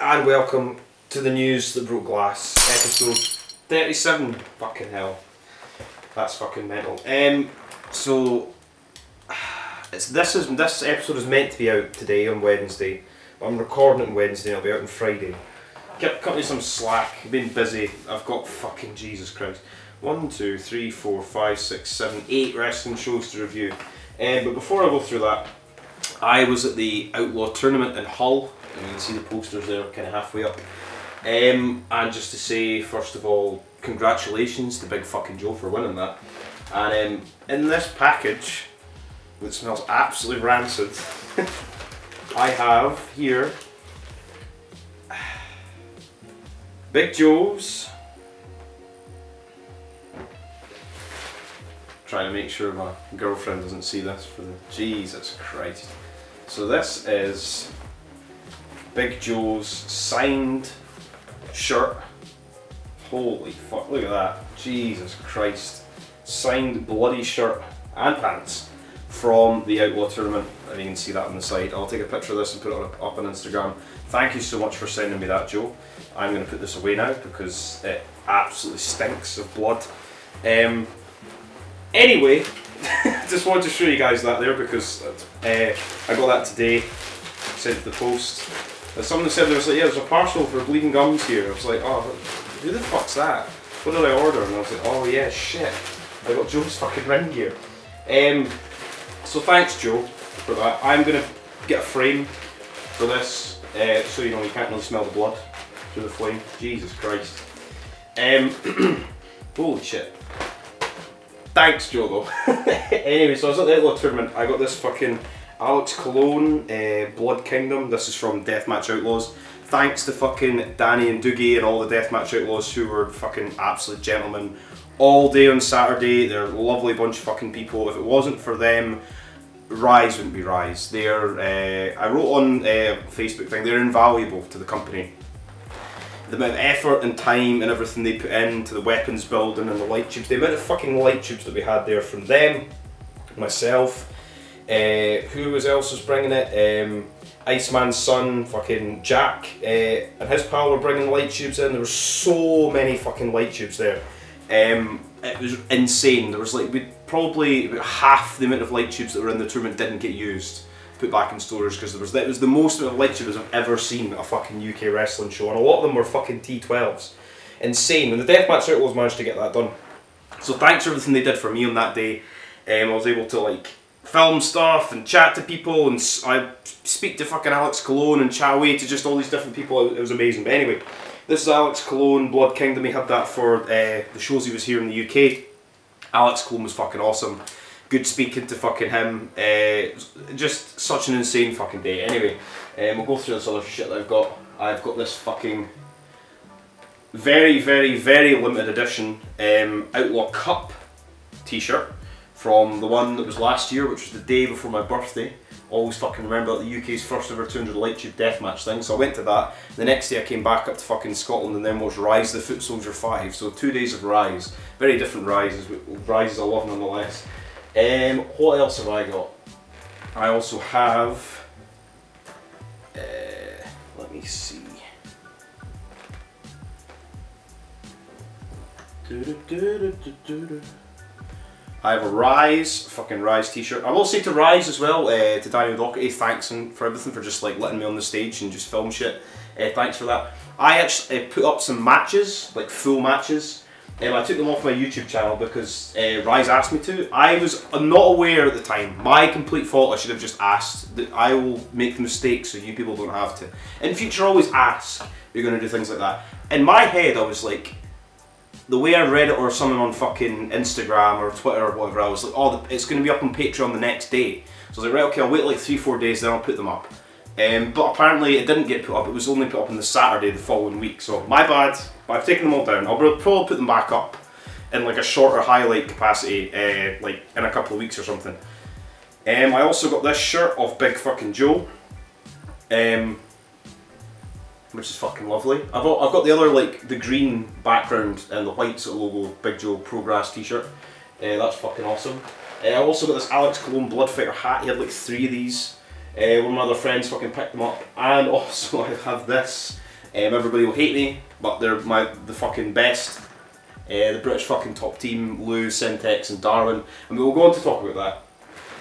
and welcome to the news that broke glass, episode 37. Fucking hell, that's fucking mental. So this episode is meant to be out today on Wednesday, but I'm recording it on Wednesday and it'll be out on Friday. Cut me some slack. I've been busy. I've got fucking Jesus Christ. 1, 2, 3, 4, 5, 6, 7, 8 wrestling shows to review. But before I go through that, I was at the Outlaw tournament in Hull. And you can see the posters there, kind of halfway up. And just to say, first of all, congratulations to Big Fucking Joe for winning that. And in this package, which smells absolutely rancid, I have here Big Joe's. Trying to make sure my girlfriend doesn't see this for the Jesus Christ. So this is Big Joe's signed shirt. Holy fuck, look at that. Jesus Christ. Signed bloody shirt and pants from the Outlaw tournament. And you can see that on the side. I'll take a picture of this and put it up on Instagram. Thank you so much for sending me that, Joe. I'm going to put this away now because it absolutely stinks of blood. Anyway, just wanted to show you guys that there because I got that today, sent to the post. Someone said there was like, yeah, there's a parcel for bleeding gums here. I was like, oh, who the fuck's that? What did I order? And I was like, oh yeah, shit. I got Joe's fucking ring gear. So thanks, Joe, for that. I'm gonna get a frame for this, so you know you can't really smell the blood through the flame. Jesus Christ. Holy shit. Thanks, Joe, though. Anyway, so I was at the Outlaw tournament. I got this fucking Alex Cologne Blood Kingdom. This is from Deathmatch Outlaws. Thanks to fucking Danny and Doogie and all the Deathmatch Outlaws who were fucking absolute gentlemen all day on Saturday. They're a lovely bunch of fucking people. If it wasn't for them, Rise wouldn't be Rise. They're, I wrote on Facebook thing, they're invaluable to the company. The amount of effort and time and everything they put into the weapons building and the light tubes, the amount of fucking light tubes that we had there from them, myself, who else was bringing it? Iceman's son, fucking Jack, and his pal were bringing light tubes in. There were so many fucking light tubes there. It was insane. There was like, probably about half the amount of light tubes that were in the tournament didn't get used, put back in storage, because it was the most amount of light tubes I've ever seen at a fucking UK wrestling show, and a lot of them were fucking T12s. Insane, and the Deathmatch Outlaws managed to get that done. So thanks for everything they did for me on that day. I was able to like film stuff and chat to people, and I speak to fucking Alex Cologne and chat away to just all these different people. It was amazing. But anyway, this is Alex Cologne, Blood Kingdom. He had that for the shows he was here in the UK. Alex Cologne was fucking awesome. Good speaking to fucking him. Just such an insane fucking day. Anyway, we'll go through this other shit that I've got. I've got this fucking very, very, very limited edition Outlaw Cup t-shirt from the one that was last year, which was the day before my birthday. Always fucking remember that the UK's first ever 200 light tube deathmatch thing, so I went to that. The next day I came back up to fucking Scotland and then watched Rise the Foot Soldier 5, so 2 days of Rise. Very different Rises, but Rises I love nonetheless. What else have I got? I also have, let me see. I have a Rise, fucking Rise t-shirt. I will say to Rise as well, to Daniel Doherty, thanks for everything, for just like letting me on the stage and just film shit. Thanks for that. I actually put up some matches, like full matches. I took them off my YouTube channel because Rise asked me to. I was not aware at the time. My complete fault. I should have just asked. That I will make the mistake so you people don't have to. In future, always ask if you're going to do things like that. In my head, I was like, the way I read it or something on fucking Instagram or Twitter or whatever, I was like, oh, it's going to be up on Patreon the next day. So I was like, right, okay, I'll wait like 3-4 days, then I'll put them up. But apparently it didn't get put up. It was only put up on the Saturday the following week. So my bad. But I've taken them all down. I'll probably put them back up in like a shorter highlight capacity, like in a couple of weeks or something. I also got this shirt of Big Fucking Joe, which is fucking lovely. I've got the other, like the green background and the white sort of logo Big Joe Progress t-shirt. That's fucking awesome. I also got this Alex Cologne Bloodfighter hat. He had like 3 of these. One of my other friends fucking picked them up. And also I have this Everybody will hate me, but they're the fucking best. The British fucking top team, Lou, Syntex and Darwin. And we'll go on to talk about that.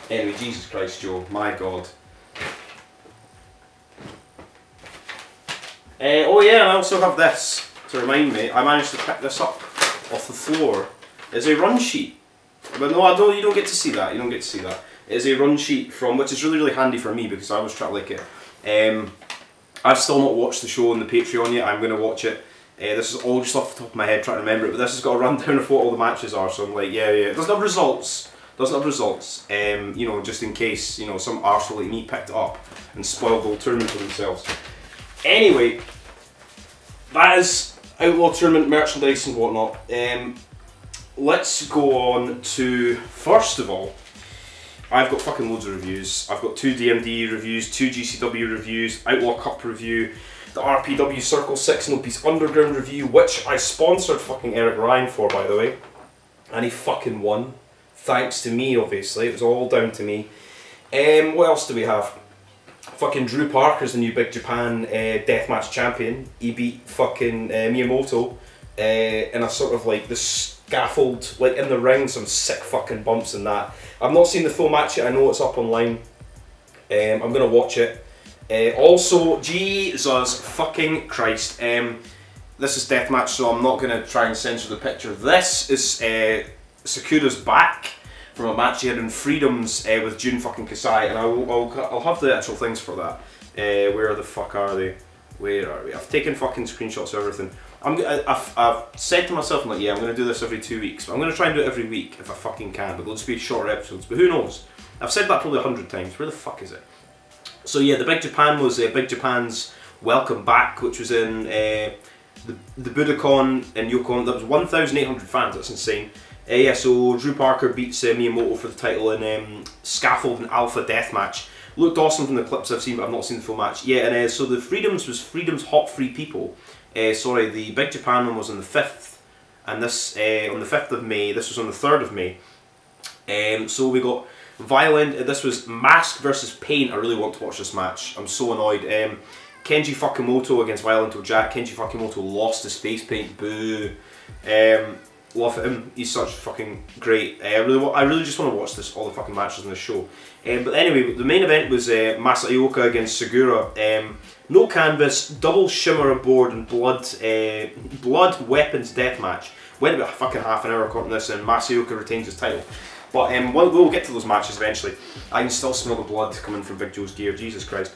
Anyway, Jesus Christ, Joe, my God. Oh yeah, and I also have this to remind me. I managed to pick this up off the floor. It's a run sheet. But no, you don't get to see that. You don't get to see that. It is a run sheet from, which is really, really handy for me because I always try to like it. I've still not watched the show on the Patreon yet. I'm going to watch it. This is all just off the top of my head trying to remember it, but this has got a rundown of what all the matches are, so I'm like, yeah. It doesn't have results. You know, just in case, you know, some arsehole like me picked it up and spoiled the whole tournament for themselves. Anyway, that is Outlaw tournament merchandise and whatnot. Let's go on to, first of all, I've got fucking loads of reviews. I've got 2 DMD reviews, 2 GCW reviews, Outlaw Cup review, the RPW Circle 6 No Peace Underground review, which I sponsored fucking Eric Ryan for, by the way. And he fucking won. Thanks to me, obviously. It was all down to me. What else do we have? Fucking Drew Parker's the new Big Japan Deathmatch champion. He beat fucking Miyamoto in a sort of like the scaffold, like in the ring, some sick fucking bumps and that. I've not seen the full match yet, I know it's up online. I'm gonna watch it. Also, Jesus fucking Christ, this is Deathmatch, so I'm not gonna try and censor the picture. This is Sakura's back from a match he had in Freedoms with Jun fucking Kasai, and I'll have the actual things for that. Where the fuck are they? Where are we? I've taken fucking screenshots of everything. I've said to myself, I'm like, yeah, I'm going to do this every 2 weeks. But I'm going to try and do it every week if I fucking can, but they'll just be shorter episodes. But who knows? I've said that probably 100 times. Where the fuck is it? So yeah, the Big Japan was Big Japan's Welcome Back, which was in the Budokan in Yokohama. That was 1,800 fans. That's insane. Yeah, so Drew Parker beats Miyamoto for the title in Scaffold and Alpha Deathmatch. Looked awesome from the clips I've seen, but I've not seen the full match. Yeah, and so the Freedoms was Freedoms Hot Free People. Sorry, the Big Japan one was on the 5th, and this on the 5th of May. This was on the 3rd of May. So we got Violent. This was Mask versus Paint. I really want to watch this match. I'm so annoyed. Kenji Fukamoto against Violento Jack. Kenji Fukamoto lost his face paint. Boo. Love him. He's such fucking great. I really just want to watch all the fucking matches on the show. But anyway, the main event was Masayoka against Segura. No canvas, double shimmer aboard, and blood weapons deathmatch. Went about fucking half an hour caught this, and Masayoka retains his title. But we'll get to those matches eventually. I can still smell the blood coming from Big Joe's gear. Jesus Christ.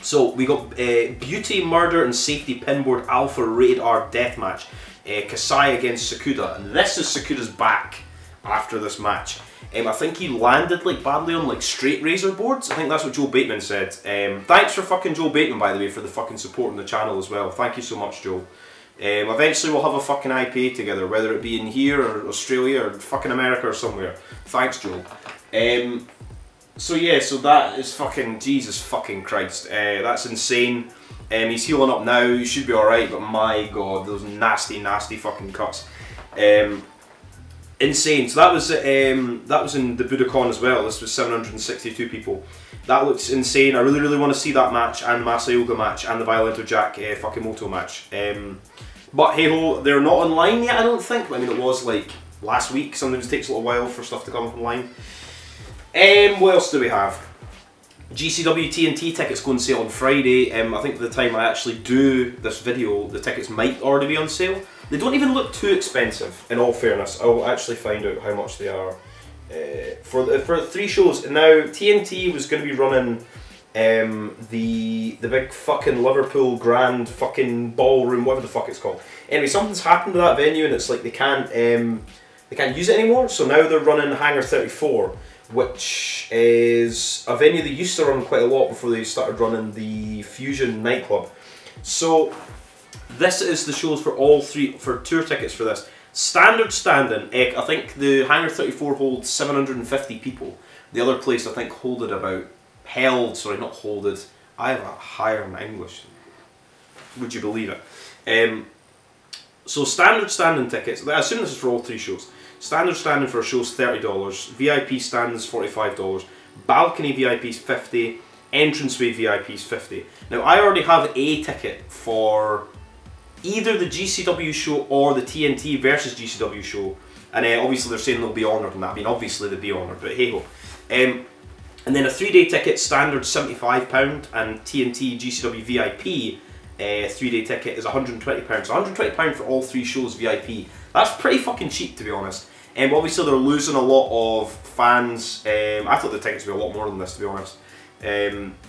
So we got Beauty, Murder, and Safety Pinboard Alpha Rated R deathmatch. Kasai against Sakuda, and this is Sakuda's back after this match. I think he landed like badly on like straight razor boards. I think that's what Joe Bateman said. Thanks for fucking Joe Bateman, by the way, for the fucking support on the channel as well. Thank you so much, Joe. Eventually we'll have a fucking IPA together, whether it be in here or Australia or fucking America or somewhere. Thanks, Joe. So yeah, so that is fucking Jesus fucking Christ. That's insane. He's healing up now, he should be alright, but my god, those nasty, nasty fucking cuts. Insane. So that was in the Budokan as well. This was 762 people. That looks insane. I really, really want to see that match, and the Masayoka match, and the Violento Jack Fukamoto match. But hey ho, they're not online yet, I don't think. I mean, it was like last week. Sometimes it takes a little while for stuff to come up online. What else do we have? GCW TNT tickets go on sale on Friday. I think by the time I actually do this video, the tickets might already be on sale. They don't even look too expensive, in all fairness. I will actually find out how much they are. For 3 shows. Now, TNT was going to be running the big fucking Liverpool Grand fucking ballroom, whatever the fuck it's called. Anyway, something's happened to that venue, and it's like they can't use it anymore. So now they're running Hangar 34. Which is a venue they used to run quite a lot before they started running the Fusion nightclub. So this is the shows for all 3, for tour tickets for this. Standard standing, I think the Hangar 34 holds 750 people. The other place I think holded, I have a higher in English. Would you believe it? So standard standing tickets, I assume this is for all 3 shows. Standard standing for a show is $30, VIP stand is $45, balcony VIP is $50, entranceway VIP is 50. Now I already have a ticket for either the GCW show or the TNT versus GCW show, and obviously they're saying they'll be honoured in that. I mean, obviously they'll be honoured, but hey ho. And then a 3-day ticket, standard £75, and TNT GCW VIP 3-day ticket is £120. So £120 for all 3 shows VIP. That's pretty fucking cheap, to be honest. Obviously they're losing a lot of fans. I thought the tickets would be a lot more than this, to be honest.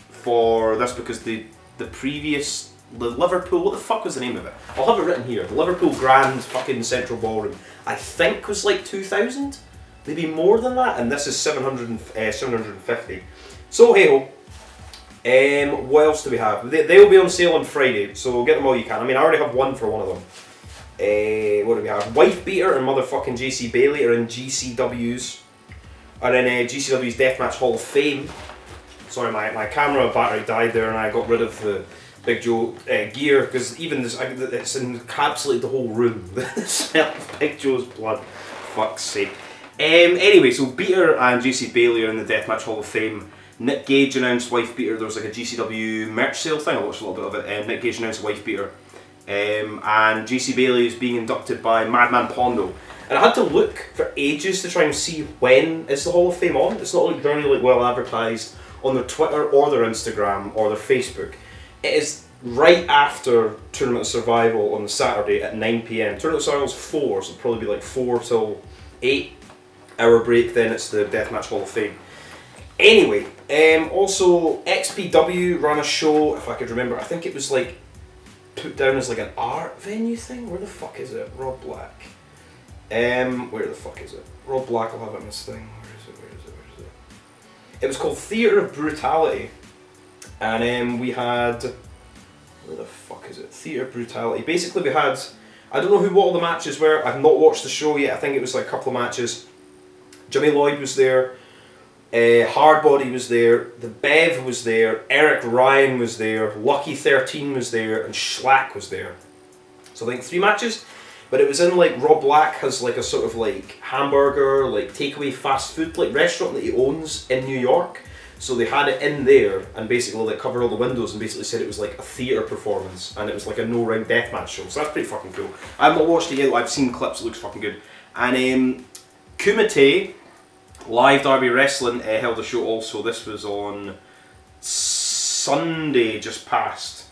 For this, because the previous, the Liverpool, what the fuck was the name of it? I'll have it written here. The Liverpool Grand fucking Central Ballroom, I think was like 2,000, maybe more than that, and this is 750. So hey ho. What else do we have? They'll be on sale on Friday, so get them all you can. I mean, I already have one for one of them. What do we have? Wife Beater and motherfucking JC Bailey are in GCW's. And then GCW's Deathmatch Hall of Fame. Sorry, my camera battery died there and I got rid of the Big Joe gear, because even this, it's encapsulated the whole room. The smell of Big Joe's blood. Fuck's sake. Anyway, so Beater and JC Bailey are in the Deathmatch Hall of Fame. Nick Gage announced Wife Beater. There was like a GCW merch sale thing. I watched a little bit of it. Nick Gage announced Wife Beater. And JC Bailey is being inducted by Madman Pondo. And I had to look for ages to try and see when is the Hall of Fame on. It's not like very like well advertised on their Twitter or their Instagram or their Facebook. It is right after Tournament of Survival on the Saturday at 9 PM. Tournament of Survival's 4, so it'll probably be like 4 till 8 hour break, then it's the Deathmatch Hall of Fame. Anyway, also XPW ran a show, if I could remember, I think it was like put down as like an art venue thing. Where the fuck is it? Rob Black. Where the fuck is it? Rob Black will have it in this thing. Where is it? It was called Theatre of Brutality. And we had, where the fuck is it? Theatre of Brutality. Basically we had, I don't know what all the matches were. I've not watched the show yet. I think it was like a couple of matches. Jimmy Lloyd was there. Hardbody was there, the Bev was there, Eric Ryan was there, Lucky 13 was there, and Schlack was there. So I think 3 matches, but it was in like, Rob Black has like a sort of like hamburger, like takeaway fast food like restaurant that he owns in New York. So they had it in there and basically like covered all the windows and basically said it was like a theatre performance and it was like a no-ring deathmatch show. So that's pretty fucking cool. I've not watched it yet, I've seen clips, it looks fucking good. And Kumite Live Derby Wrestling held a show also. This was on Sunday just past,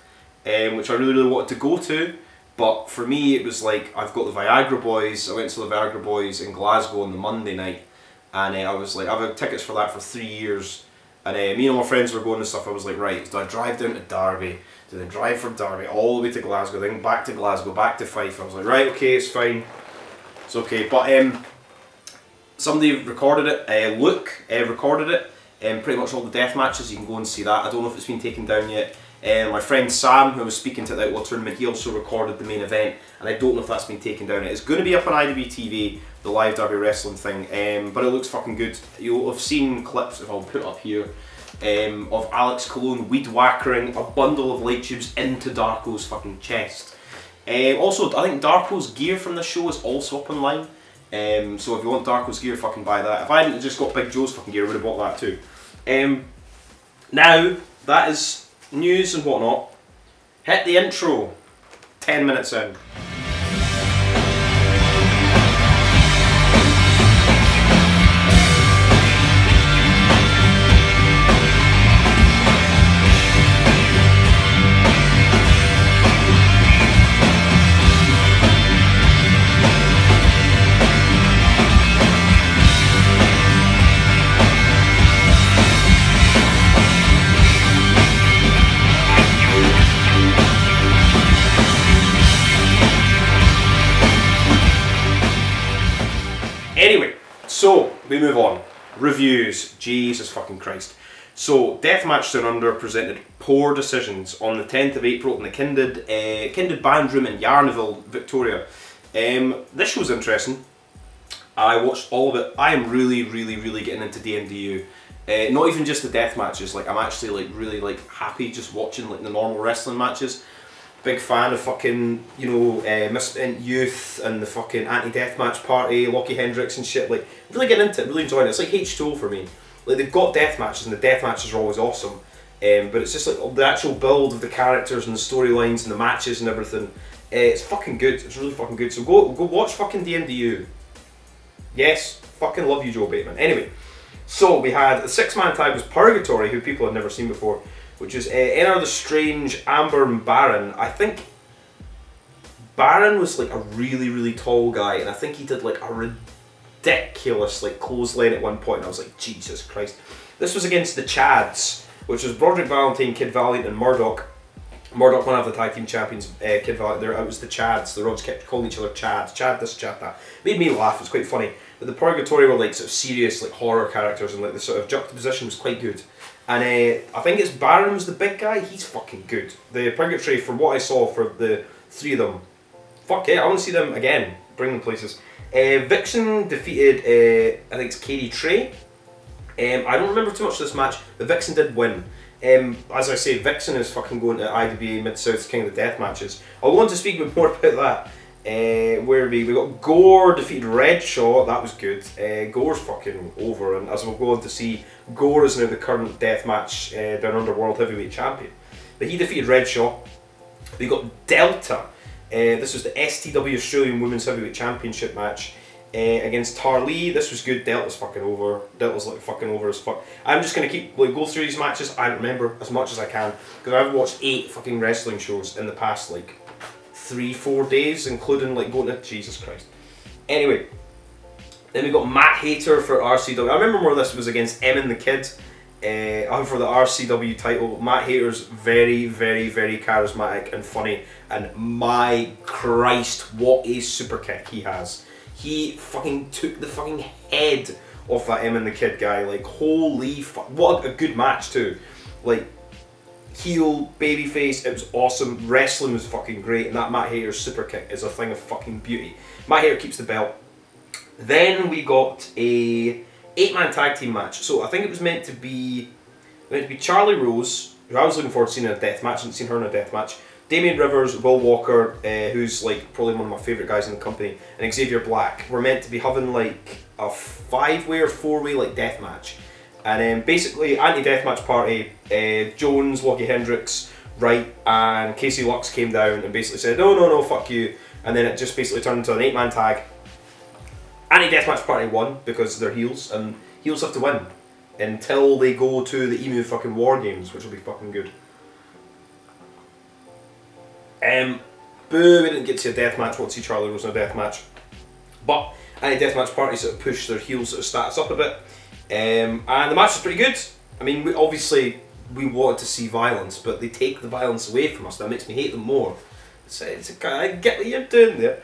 which I really wanted to go to, but for me it was like, I've got the Viagra Boys. I went to the Viagra Boys in Glasgow on the Monday night, and I was like, I've had tickets for that for 3 years, and me and my friends were going and stuff. I was like, right, do I drive down to Derby, do I drive from Derby all the way to Glasgow, then back to Glasgow, back to Fife? I was like, right, okay, it's fine, it's okay. But somebody recorded it, Luke recorded it, pretty much all the death matches. You can go and see that. I don't know if it's been taken down yet. My friend Sam, who was speaking to the Outlaw tournament, he also recorded the main event, and I don't know if that's been taken down yet. It's going to be up on IWTV, the Live Derby Wrestling thing, but it looks fucking good. You'll have seen clips, if I'll put it up here, of Alex Cologne weed whackering a bundle of light tubes into Darko's fucking chest. Also, I think Darko's gear from the show is also up online. So if you want Darko's gear, fucking buy that. If I hadn't just got Big Joe's fucking gear, I would have bought that too. Now, that is news and whatnot. Hit the intro. 10 minutes in. Anyway, so we move on. Reviews. Jesus fucking Christ. So, Deathmatch Down Under presented poor decisions on the 10th of April in the Kindred Band Room in Yarnaville, Victoria. This show was interesting. I watched all of it. I am really getting into DMDU. Not even just the death matches. Like, I'm actually like really like happy just watching like the normal wrestling matches. Big fan of fucking, you know, Misspent Youth and the fucking anti-deathmatch party, Lockie Hendricks and shit. Like, really getting into it, really enjoying it. It's like H2O for me. Like, they've got death matches and the death matches are always awesome. but it's just like the actual build of the characters and the storylines and the matches and everything. It's fucking good. It's really fucking good. So go watch fucking DMDU. Yes, fucking love you, Joe Bateman. Anyway, so we had a 6-man tag was Purgatory, who people had never seen before, which is Enter the Strange, Amber and Baron. I think Baron was like a really, really tall guy, and I think he did like a ridiculous like clothesline at one point, and I was like, Jesus Christ. This was against the Chads, which was Broderick Valentine, Kid Valiant and Murdoch. Murdoch, one of the tag team champions, Kid Valiant, it was the Chads. The Rods kept calling each other Chads. Chad this, Chad that. Made me laugh, it was quite funny. But the Purgatory were like sort of serious like horror characters, and like the sort of juxtaposition was quite good. And I think it's Baron was the big guy, he's fucking good. The Purgatory, from what I saw for the 3 of them, fuck yeah, I want to see them again, bring them places. Vixen defeated, I think it's Katie Trey. I don't remember too much of this match, but Vixen did win. As I say, Vixen is fucking going to IWA Mid-South's King of the Death matches. I'll go on to speak a bit more about that. Where are we? We got Gore defeated Redshaw, that was good. Gore's fucking over, and as we'll go on to see, Gore is now the current Deathmatch Down Under World Heavyweight Champion. But he defeated Redshaw. We got Delta. This was the STW Australian Women's Heavyweight Championship match. Against Tarlee. This was good. Delta's fucking over. Delta's like fucking over as fuck. I'm just gonna keep like go through these matches. I remember as much as I can because I've watched 8 fucking wrestling shows in the past like 3-4 days, including like going to Jesus Christ. Anyway, then we got Matt Hayter for RCW. I remember more of this was against Emin the Kid. For the RCW title. Matt Hayter's very, very, very charismatic and funny, and my Christ, what a super kick he has. He fucking took the fucking head off that Emin the Kid guy. Like, holy fuck. What a good match, too. Like, heel, babyface, it was awesome. Wrestling was fucking great, and that Matt Hayter's super kick is a thing of fucking beauty. Matt Hayter keeps the belt. Then we got a 8-man tag team match. So I think it was meant to be Charlie Rose, who I was looking forward to seeing in a death match. I hadn't seen her in a death match. Damien Rivers, Will Walker, who's like probably one of my favourite guys in the company, and Xavier Black were meant to be having like a 5-way or 4-way like death match. And basically, anti-deathmatch party, Jones, Lockie Hendricks, Wright, and Casey Lux came down and basically said, no, fuck you. And then it just basically turned into an 8-man tag. Anti-deathmatch party won because they're heels, and heels have to win until they go to the Emu fucking War Games, which will be fucking good. Boo, we didn't get to see a death match. Want to see Charlie Rose in a death match, but anti-deathmatch party sort of pushed their heels sort of status up a bit, and the match was pretty good. I mean, we wanted to see violence, but they take the violence away from us. That makes me hate them more. I get what you're doing there.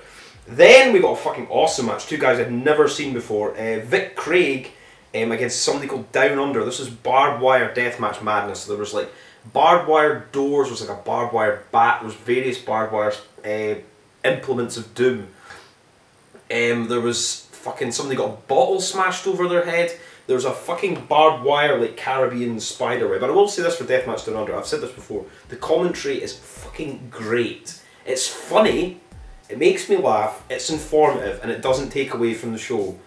Then we got a fucking awesome match. 2 guys I'd never seen before. Vic Craig against somebody called Down Under. This was barbed wire deathmatch madness. So there was like barbed wire doors, there was like a barbed wire bat, there was various barbed wire implements of doom. There was fucking somebody got a bottle smashed over their head. There was a fucking barbed wire like Caribbean spider web. But I will say this for Deathmatch Down Under, I've said this before, the commentary is fucking great. It's funny, it makes me laugh, it's informative, and it doesn't take away from the show.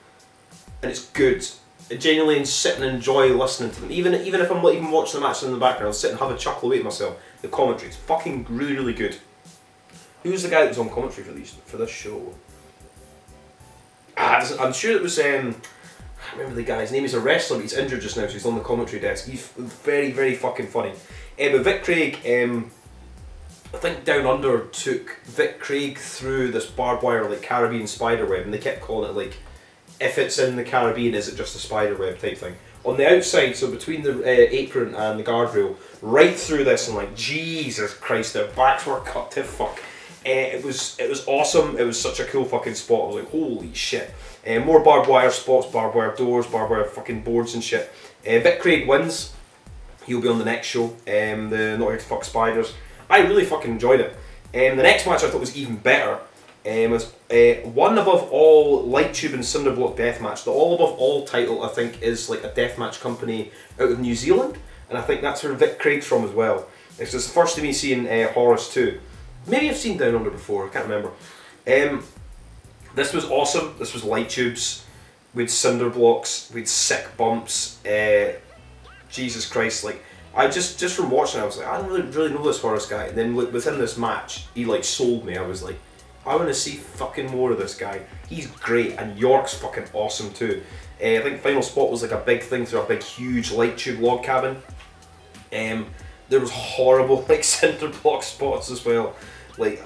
And it's good. I genuinely sit and enjoy listening to them. Even if I'm not even watching the match in the background, I'll sit and have a chuckle away to myself. The commentary is fucking really, really good. Who's the guy that was on commentary for this show? I'm sure it was, I can't remember the guy's name. He's a wrestler, but he's injured just now, so he's on the commentary desk. He's very, very fucking funny. But Vic Craig, I think Down Under took Vic Craig through this barbed wire like Caribbean spider web, and they kept calling it like, if it's in the Caribbean, is it just a spider web type thing? On the outside, so between the apron and the guardrail, right through this, and like, Jesus Christ, their backs were cut to fuck. It was awesome. It was such a cool fucking spot. I was like, holy shit. More barbed wire spots, barbed wire doors, barbed wire fucking boards and shit. Vic Craig wins. He'll be on the next show. The Not Here to Fuck Spiders. I really fucking enjoyed it. The next match I thought was even better. Was One Above All Light Tube and Cinderblock Deathmatch. The All Above All title, I think, is like a deathmatch company out of New Zealand, and I think that's where Vic Craig's from as well. It's just the first of me seeing Horace too. Maybe I've seen Down Under before, I can't remember. This was awesome. This was light tubes, we had cinder blocks, we had sick bumps. Jesus Christ, like, I just from watching, I was like, I don't really know this Horus guy. And then within this match, he like sold me. I was like, I want to see fucking more of this guy. He's great, and York's fucking awesome too. I think final spot was like a big thing through a big, huge light tube log cabin. There was horrible like cinder block spots as well. Like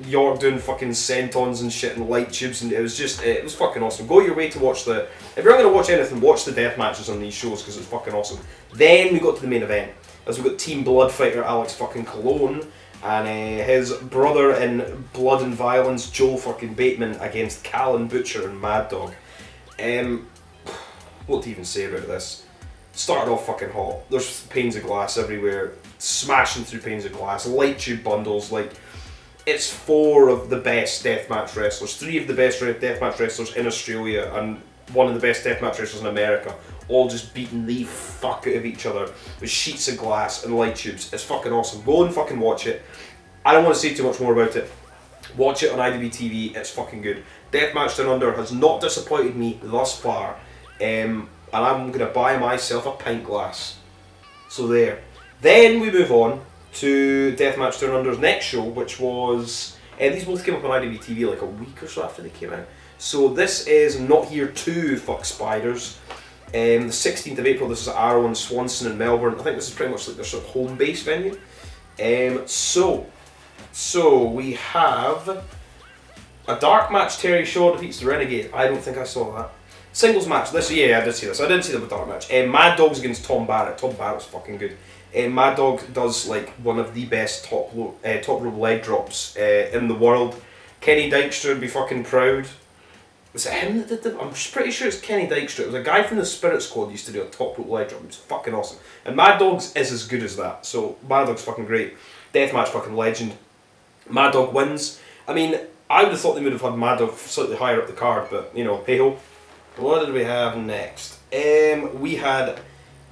York doing fucking sentons and shit and light tubes, and it was fucking awesome. Go your way to watch if you're not gonna watch anything, watch the death matches on these shows because it's fucking awesome. Then we got to the main event, as we got Team Blood Fighter Alex fucking Cologne and his brother in Blood and Violence Joel fucking Bateman against Callan Butcher and Mad Dog. What to even say about this? Started off fucking hot. There's panes of glass everywhere, smashing through panes of glass, light tube bundles, like. It's 4 of the best deathmatch wrestlers, 3 of the best deathmatch wrestlers in Australia, and 1 of the best deathmatch wrestlers in America, all just beating the fuck out of each other with sheets of glass and light tubes. It's fucking awesome. Go and fucking watch it. I don't want to say too much more about it. Watch it on IWTV, it's fucking good. Deathmatch Down Under has not disappointed me thus far, and I'm going to buy myself a pint glass. So there. Then we move on to Deathmatch Down Under's next show, which was... these both came up on IWTV like a week or so after they came out. So this is Not Here 2, Fuck Spiders. The 16th of April, this is at Arrow in Swanson in Melbourne. I think this is pretty much like their sort of home-based venue. So we have a dark match. Terry Shaw defeats the Renegade. I don't think I saw that. Singles match. I did see this. I didn't see the dark match. Mad Dog's against Tom Barrett. Tom Barrett's fucking good. Mad Dog does like one of the best top rope leg drops in the world. Kenny Dykstra would be fucking proud. Was it him that did them? I'm pretty sure it's Kenny Dykstra. It was a guy from the Spirit Squad used to do a top rope leg drop. It was fucking awesome. And Mad Dog's is as good as that. So Mad Dog's fucking great. Deathmatch fucking legend. Mad Dog wins. I mean, I would have thought they would have had Mad Dog slightly higher up the card, but you know, hey ho. What did we have next? We had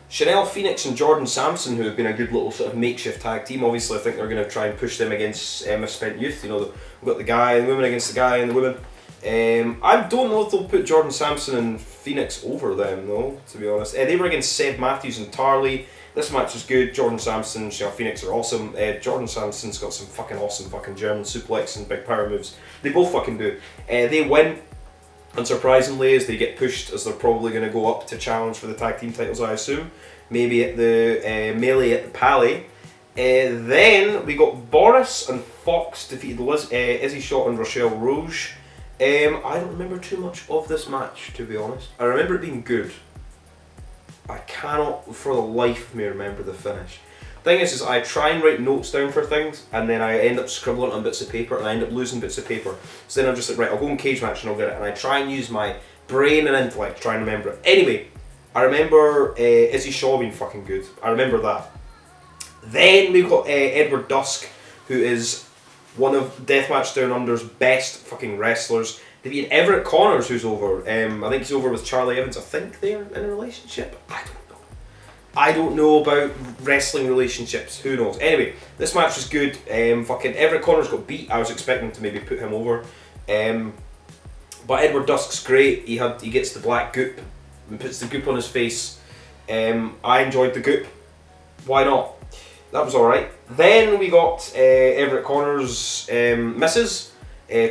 Chanel Phoenix and Jordan Sampson, who have been a good little sort of makeshift tag team. Obviously, I think they're going to try and push them against Misspent Youth. You know, we've got the guy and the women against the guy and the women. I don't know if they'll put Jordan Sampson and Phoenix over them, though, to be honest. They were against Seb Matthews and Tarley. This match was good. Jordan Sampson and Chanel Phoenix are awesome. Jordan Sampson's got some fucking awesome fucking German suplex and big power moves. They both fucking do. They win. Unsurprisingly, as they get pushed, as they're probably going to go up to challenge for the tag team titles, I assume. Maybe at the Melee at the Palais. Then we got Boris and Fox defeated Izzy Shot and Rochelle Rouge. I don't remember too much of this match, to be honest. I remember it being good. I cannot for the life of me remember the finish. Thing is I try and write notes down for things, and then I end up scribbling on bits of paper, and I end up losing bits of paper. So then I'm just like, right, I'll go in cage match and I'll get it, and I try and use my brain and intellect to try and remember it. Anyway, I remember Izzy Shaw being fucking good. I remember that. Then we've got Edward Dusk, who is one of Deathmatch Down Under's best fucking wrestlers. Defeated Everett Connors, who's over. I think he's over with Charlie Evans. I think they're in a relationship. I don't know about wrestling relationships. Who knows? Anyway, this match was good. Fucking Everett Connors got beat. I was expecting to maybe put him over. But Edward Dusk's great. He gets the black goop and puts the goop on his face. I enjoyed the goop. Why not? That was alright. Then we got Everett Connors' misses.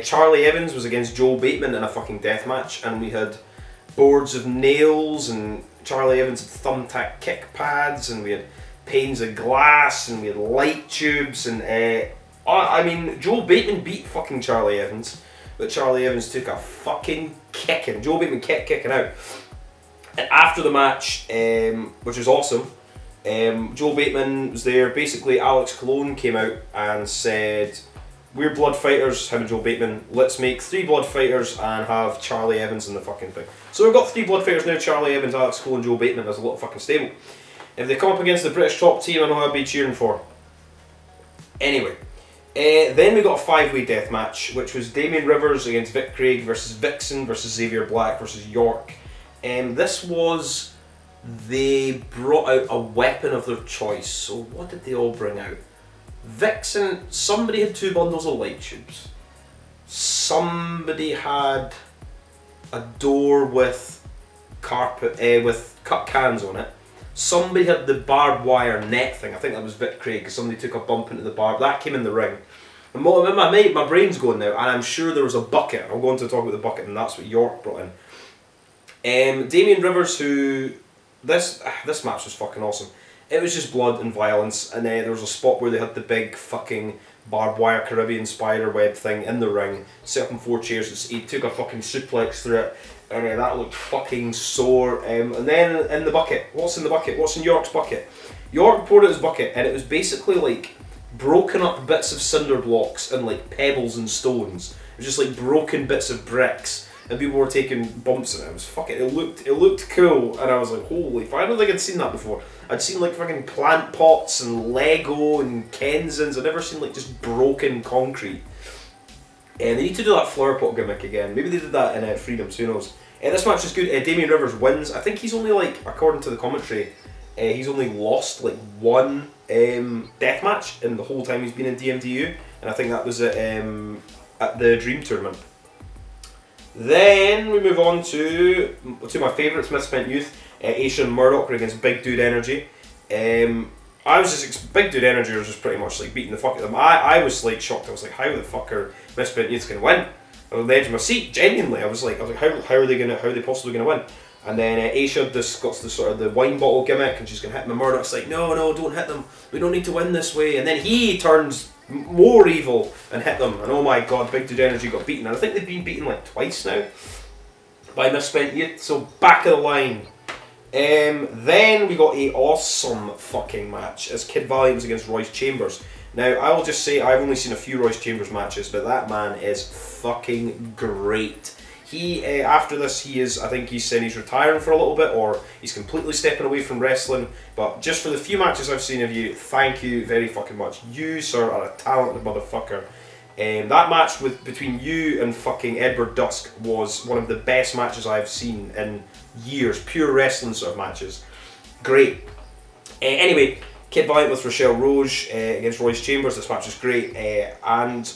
Charlie Evans was against Joel Bateman in a fucking death match, and we had boards of nails, and Charlie Evans had thumbtack kick pads, and we had panes of glass, and we had light tubes, and I mean, Joel Bateman beat fucking Charlie Evans, but Charlie Evans took a fucking kicking. Joel Bateman kept kicking out. And after the match, which was awesome, Joel Bateman was there. Basically, Alex Cologne came out and said, "We're blood fighters, him and Joel Bateman. Let's make 3 blood fighters and have Charlie Evans in the fucking thing." So we've got 3 blood fighters now: Charlie Evans, Alex Cole, and Joel Bateman. There's a lot of fucking stable. If they come up against the British top team, I know I'd be cheering for. Anyway, then we got a 5-way death match, which was Damien Rivers against Vic Craig versus Vixen versus Xavier Black versus York. This was, they brought out a weapon of their choice. So what did they all bring out? Vixen, somebody had 2 bundles of light tubes. Somebody had a door with carpet, with cut cans on it. somebody had the barbed wire net thing. I think that was Vic Craig, because somebody took a bump into the barb. That came in the ring. And my brain's going now, and I'm sure there was a bucket. I'll go on to talk about the bucket, and that's what York brought in. Damien Rivers, who... This match was fucking awesome. It was just blood and violence, and there was a spot where they had the big fucking barbed wire Caribbean spider web thing in the ring, set up in 4 chairs. He took a fucking suplex through it, and that looked fucking sore. And then in the bucket, what's in the bucket? What's in York's bucket? York poured out his bucket, and it was basically like broken up bits of cinder blocks and like pebbles and stones. It was just like broken bits of bricks, and people were taking bumps in it. It was fucking. It looked cool, and I was like, holy fuck! I don't think I'd seen that before. I'd seen like fucking plant pots and Lego and Kenzans. I'd never seen like just broken concrete. And they need to do that flower pot gimmick again. Maybe they did that in Freedoms, who knows. This match is good. Damien Rivers wins. I think he's only like, according to the commentary, he's only lost like 1 death match in the whole time he's been in DMDU. And I think that was at the Dream Tournament. Then we move on to my favourites, Misspent Youth. Aisha and Murdoch against Big Dude Energy. Big Dude Energy was just pretty much like beating the fuck out of them. I was like shocked. I was like, how the fuck are Misspent Youth gonna win? I was on the edge of my seat, genuinely. I was like, how are they possibly gonna win? And then Aisha just got the sort of the wine bottle gimmick, and she's gonna hit them. Murdoch's like, no, don't hit them. We don't need to win this way. And then he turns more evil and hit them. And oh my god, Big Dude Energy got beaten. And I think they've been beaten like twice now by Misspent Youth. So back of the line. Then we got a awesome fucking match as Kid Valiant was against Royce Chambers. Now I will just say I've only seen a few Royce Chambers matches, but that man is fucking great. He after this I think he's saying he's retiring for a little bit, or he's completely stepping away from wrestling. But just for the few matches I've seen of you, thank you very fucking much. You, sir, are a talented motherfucker. That match between you and fucking Edward Dusk was one of the best matches I've seen in years. Pure wrestling sort of matches. Great. Anyway, Kid Valiant with Rochelle Roge against Royce Chambers. This match was great. And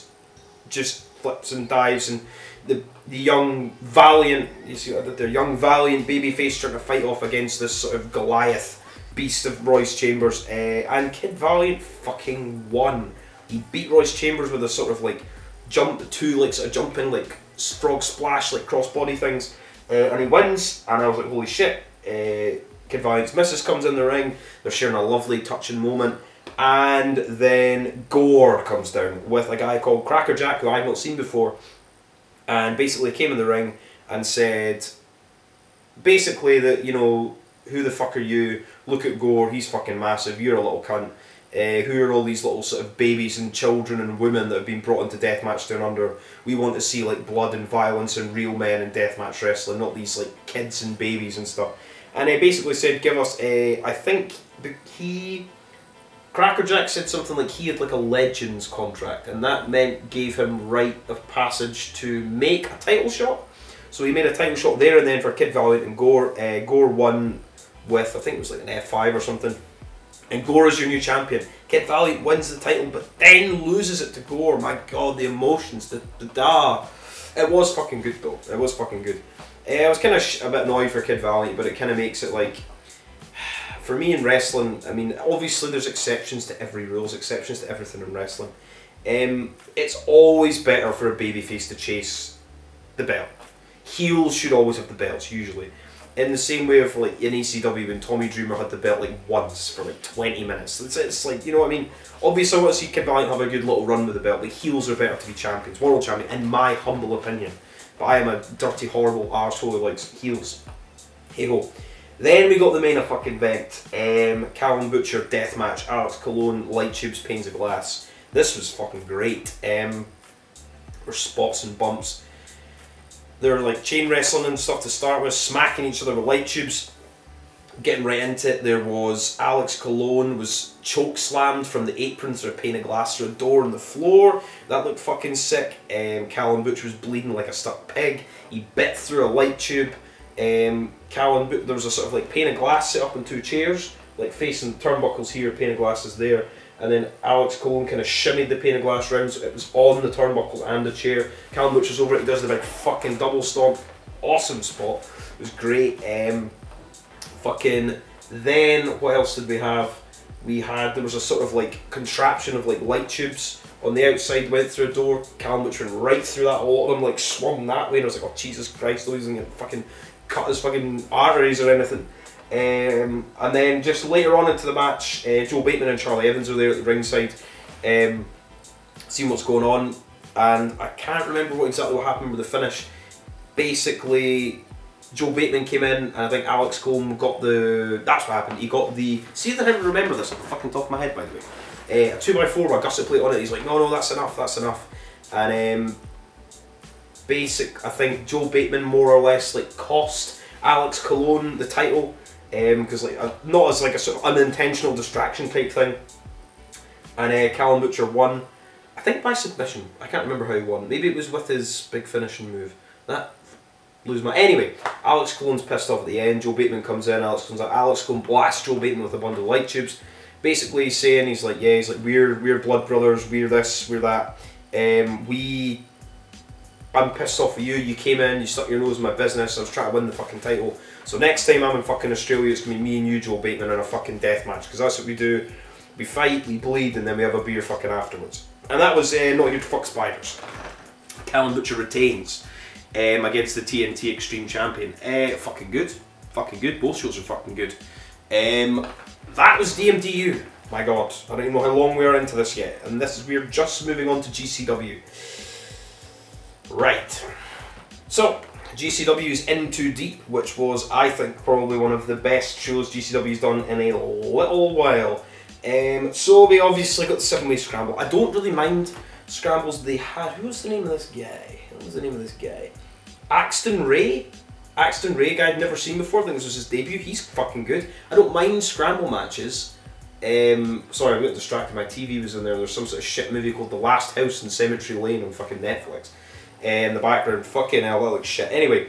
just flips and dives, and the young Valiant, you see their young Valiant babyface trying to fight off against this sort of Goliath beast of Royce Chambers. And Kid Valiant fucking won. He beat Royce Chambers with a sort of like jumping like frog splash like crossbody things, and he wins. And I was like, holy shit! Kid Valiant's missus comes in the ring. They're sharing a lovely touching moment, and then Gore comes down with a guy called Cracker Jack, who I've not seen before, and basically came in the ring and said, basically that, you know, who the fuck are you? Look at Gore, he's fucking massive. You're a little cunt. Who are all these little sort of babies and children and women that have been brought into Deathmatch Down Under? We want to see like blood and violence and real men in Deathmatch wrestling, not these like kids and babies and stuff. And he basically said, give us I think Crackerjack said something like he had like a Legends contract, and that gave him right of passage to make a title shot. So he made a title shot there and then for Kid Valiant and Gore. Gore won with, I think it was like an F5 or something. And Gore is your new champion. Kid Valiant wins the title, but then loses it to Gore. My god, the emotions, It was fucking good though. It was fucking good. I was kind of a bit annoyed for Kid Valiant, but it kind of makes it like, for me in wrestling, I mean, obviously there's exceptions to every rules, exceptions to everything in wrestling. It's always better for a babyface to chase the belt. Heels should always have the belts, usually. In the same way of like in ECW when Tommy Dreamer had the belt like once for like 20 minutes. It's like, you know what I mean? Obviously I want to see Kid Valiant have a good little run with the belt. Like, heels are better to be champions, world champion, in my humble opinion. But I am a dirty, horrible arsehole who likes heels. Hey ho. Then we got the main fucking event. Callum Butcher, Deathmatch, Alex Cologne, Light Tubes, Panes of Glass. This was fucking great. There were spots and bumps. They were like chain wrestling and stuff to start with, smacking each other with light tubes, getting right into it. There was Alex Cologne was choke slammed from the apron through a pane of glass through a door on the floor. That looked fucking sick. Callum Butcher was bleeding like a stuck pig. He bit through a light tube. There was a sort of like pane of glass set up in 2 chairs, like facing turnbuckles here, pane of glass is there. And then Alex Cologne kind of shimmied the pane of glass round so it was on the turnbuckles and the chair. Callum Butcher's over it, he does the big fucking double stomp. Awesome spot. It was great. Then what else did we have? There was a sort of like contraption of like light tubes on the outside, went through a door, Callum Butcher went right through that, a lot of them like swung that way, and I was like, oh Jesus Christ, those isn't gonna fucking cut his fucking arteries or anything. And then just later on into the match, Joe Bateman and Charlie Evans were there at the ringside, seeing what's going on, and I can't remember exactly what happened with the finish. Basically, Joe Bateman came in, and I think Alex Coleman got that's what happened, he got see if I didn't remember this off the fucking top of my head, by the way. A 2x4 with a gusset plate on it, he's like, no, that's enough. And I think Joe Bateman more or less like cost Alex Colon the title, because like not as like a sort of unintentional distraction type thing. And Callum Butcher won, I think by submission. I can't remember how he won. Maybe it was with his big finishing move. Anyway, Alex Colon's pissed off at the end. Joe Bateman comes in. Alex Colon blasts Joe Bateman with a bundle of light tubes. Basically saying he's like we're blood brothers, we're this, we're that. I'm pissed off at you. You came in, you stuck your nose in my business. I was trying to win the fucking title. So next time I'm in fucking Australia, it's gonna be me and you, Joe Bateman, in a fucking death match, because that's what we do. We fight, we bleed, and then we have a beer fucking afterwards. And that was Not Here to Fuck Spiders. Callum Butcher retains against the TNT Extreme Champion. Fucking good. Both shows are fucking good. That was DMDU. My God, I don't even know how long we are into this yet, and we're just moving on to GCW. Right. So GCW's In Too Deep, which was, I think, probably one of the best shows GCW's done in a little while. So we obviously got the 7-way scramble. I don't really mind scrambles they had. Who was the name of this guy? Axton Ray. Axton Ray, guy I'd never seen before. I think this was his debut. He's fucking good. I don't mind scramble matches. Sorry, I got distracted. My TV was in there. There's some sort of shit movie called The Last House in Cemetery Lane on fucking Netflix. In the background, fucking hell, that looks shit. Anyway,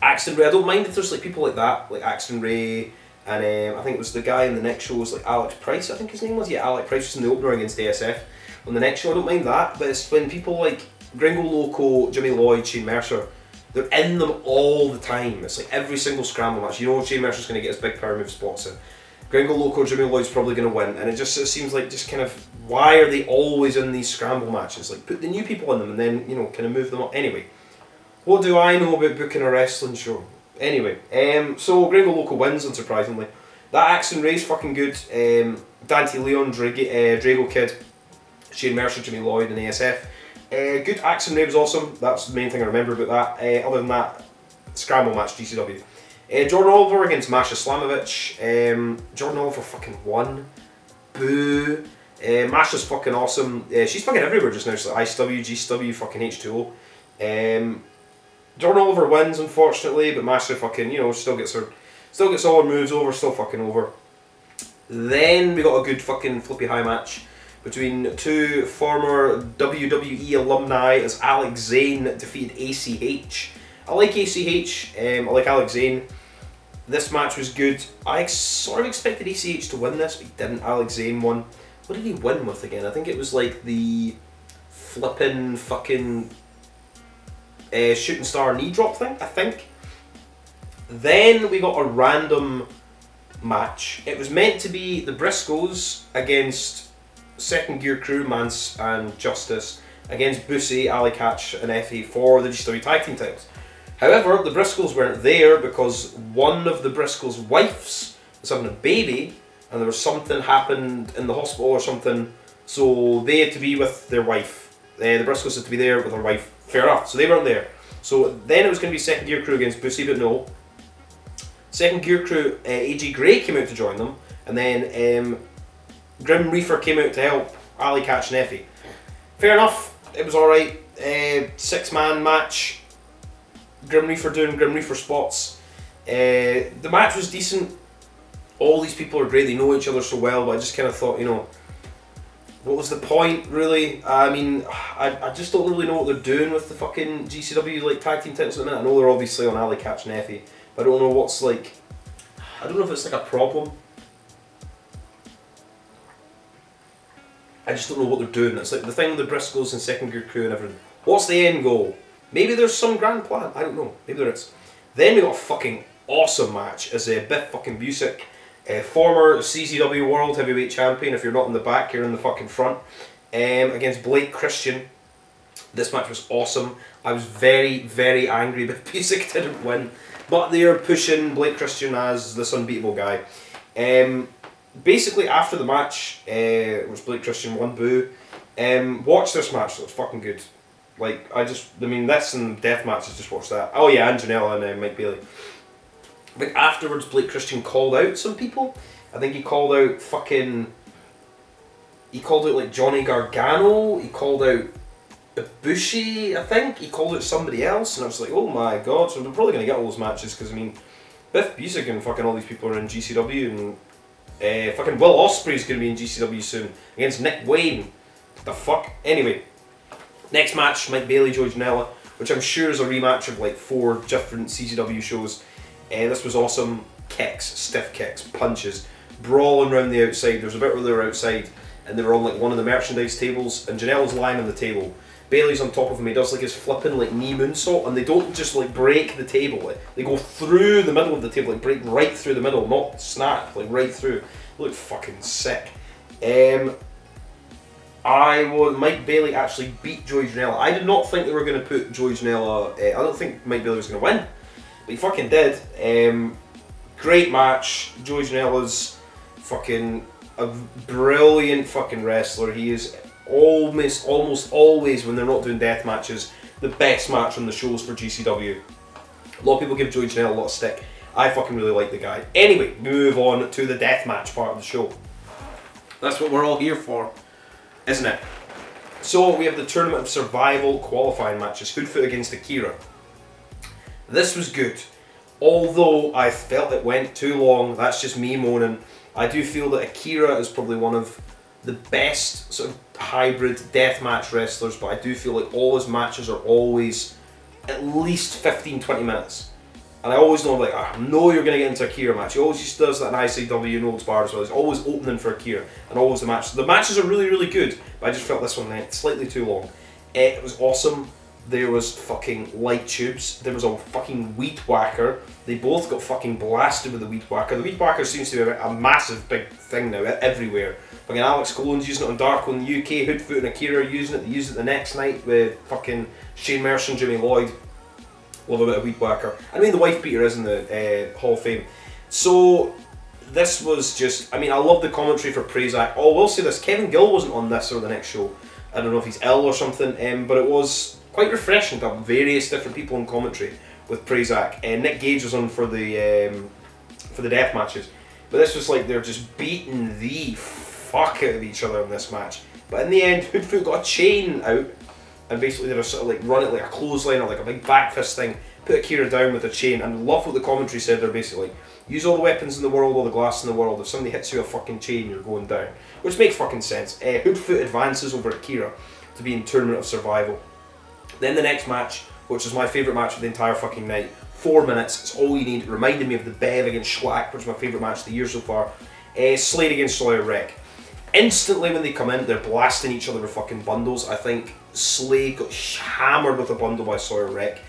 Axton Ray. I don't mind if there's like people like that, like Axton Ray, and I think it was the guy in the next show was like Alex Price. I think his name was. Yeah, Alex Price was in the opener against ASF. On the next show, I don't mind that. But it's when people like Gringo Loco, Jimmy Lloyd, Shane Mercer. They're in them all the time. It's like every single scramble match. You know Shane Mercer's going to get his big power move spots in. Gringo Loco, Jimmy Lloyd's probably going to win. And it seems like just kind of, why are they always in these scramble matches? Like, put the new people in them and then, you know, kind of move them up. Anyway, what do I know about booking a wrestling show? Anyway, so Gringo Loco wins, unsurprisingly. That Axton Ray's fucking good. Dante Leon, Drago Kid, Shane Mercer, Jimmy Lloyd, and ASF. Good. Axton Ray was awesome. That's the main thing I remember about that. Other than that, scramble match, GCW. Jordan Oliver against Masha Slamovich. Jordan Oliver fucking won. Boo. Masha's fucking awesome. She's fucking everywhere just now. She's like ICW, GCW, fucking H2O. Jordan Oliver wins, unfortunately, but Masha fucking, you know, still gets all her moves over, still fucking over. Then we got a good fucking flippy high match between two former WWE alumni as Alex Zane defeated ACH. I like ACH, I like Alex Zane. This match was good. I sort of expected ACH to win this, but he didn't. Alex Zane won. What did he win with again? I think it was like the flippin' fucking shooting star knee drop thing, I think. Then we got a random match. It was meant to be the Briscoes against Second Gear Crew, Mance and Justice, against Bussy, Ali Catch and Effie for the GCW Tag Team titles. However, the Briscoes weren't there because one of the Briscoes' wives was having a baby and there was something happened in the hospital or something, so they had to be with their wife. The Briscoes had to be there with their wife. Fair enough, so they weren't there. So then it was going to be Second Gear Crew against Bussy, but no. Second Gear Crew, AJ Gray came out to join them, and then Grim Reaper came out to help Ali Catch and Effie. Fair enough, it was alright. 6-man match. Grim Reaper doing Grim Reaper spots. The match was decent. All these people are great, they know each other so well, but I just kind of thought, you know, what was the point, really? I mean, I just don't really know what they're doing with the fucking GCW like tag team titles at the minute. I know they're obviously on Ali Catch and Effie, but I don't know what's like, I don't know if it's like a problem. I just don't know what they're doing. It's like the thing with the Briscoes and Second Gear Crew and everything. What's the end goal? Maybe there's some grand plan. I don't know. Maybe there is. Then we got a fucking awesome match as Biff fucking Busick Former CZW World Heavyweight Champion. If you're not in the back, you're in the fucking front. Against Blake Christian. This match was awesome. I was very, very angry that Busick didn't win. But they are pushing Blake Christian as this unbeatable guy. Basically, after the match, which Blake Christian won, boo. Watch this match, it was fucking good. Like, I mean, this and Deathmatch, I just watched that. Oh yeah, and Janela and Mike Bailey. But afterwards, Blake Christian called out some people. I think he called out fucking... He called out like Johnny Gargano, he called out Ibushi, I think. He called out somebody else, and I was like, oh my god, so we're probably going to get all those matches, because I mean, Biff Busick and fucking all these people are in GCW, and fucking Will Ospreay's going to be in GCW soon, against Nick Wayne. The fuck? Anyway, next match, Mike Bailey, Joey Janela, which I'm sure is a rematch of like 4 different CZW shows. This was awesome. Kicks, stiff kicks, punches, brawling around the outside. There's a bit where they were outside, and they were on like one of the merchandise tables, and Janela's lying on the table. Bailey's on top of him, he does like his flipping like knee moonsault, and they don't just like break the table, like, they go through the middle of the table, like break right through the middle, not snap, like right through. Look fucking sick. Mike Bailey actually beat Joey Janela. I did not think they were going to put Joey Janela, I don't think Mike Bailey was going to win, but he fucking did. Great match. Joey Janela's fucking a brilliant fucking wrestler. He is almost always, when they're not doing death matches, the best match on the shows for GCW. A lot of people give Joey Janela a lot of stick. I fucking really like the guy. Anyway, move on to the death match part of the show. That's what we're all here for, isn't it? So we have the Tournament of Survival qualifying matches. Hoodfoot against Akira. This was good. Although I felt it went too long, that's just me moaning. I do feel that Akira is probably one of the best sort of hybrid deathmatch wrestlers, but I do feel like all his matches are always at least 15-20 minutes. And I always know, like, I know you're going to get into Akira match. He always just does that in ICW No Holds Barred as well. He's always opening for Akira, and always the match. The matches are really, really good, but I just felt this one went slightly too long. It was awesome. There was fucking light tubes. There was a fucking weed whacker. They both got fucking blasted with the weed whacker. The weed whacker seems to be a massive big thing now, everywhere. Fucking Alex Cologne's using it on Darko in the UK. Hoodfoot and Akira are using it. They used it the next night with fucking Shane Mercer and Jimmy Lloyd. Love a bit of weed whacker. I mean, the wife beater is in the Hall of Fame. So this was just, I mean, I love the commentary for Prazak. Oh, we'll say this, Kevin Gill wasn't on this or the next show. I don't know if he's ill or something, but it was quite refreshing to have various different people in commentary with Prazak. Nick Gage was on for the death matches, but this was like they're just beating the fuck out of each other in this match. But in the end, Hoodfoot got a chain out, and basically they were sort of like run it like a clothesline or like a big back fist thing, put Akira down with a chain, and love what the commentary said. They're basically like, use all the weapons in the world, all the glass in the world, if somebody hits you a fucking chain, you're going down. Which makes fucking sense. Hoodfoot advances over Akira to be in Tournament of Survival. Then the next match, which is my favourite match of the entire fucking night, 4 minutes, it's all you need. It reminded me of the Bev against Schlack, which is my favourite match of the year so far. Slade against Sawyer Wreck. Instantly when they come in, they're blasting each other with fucking bundles. I think Slade got hammered with a bundle by Sawyer Wreck.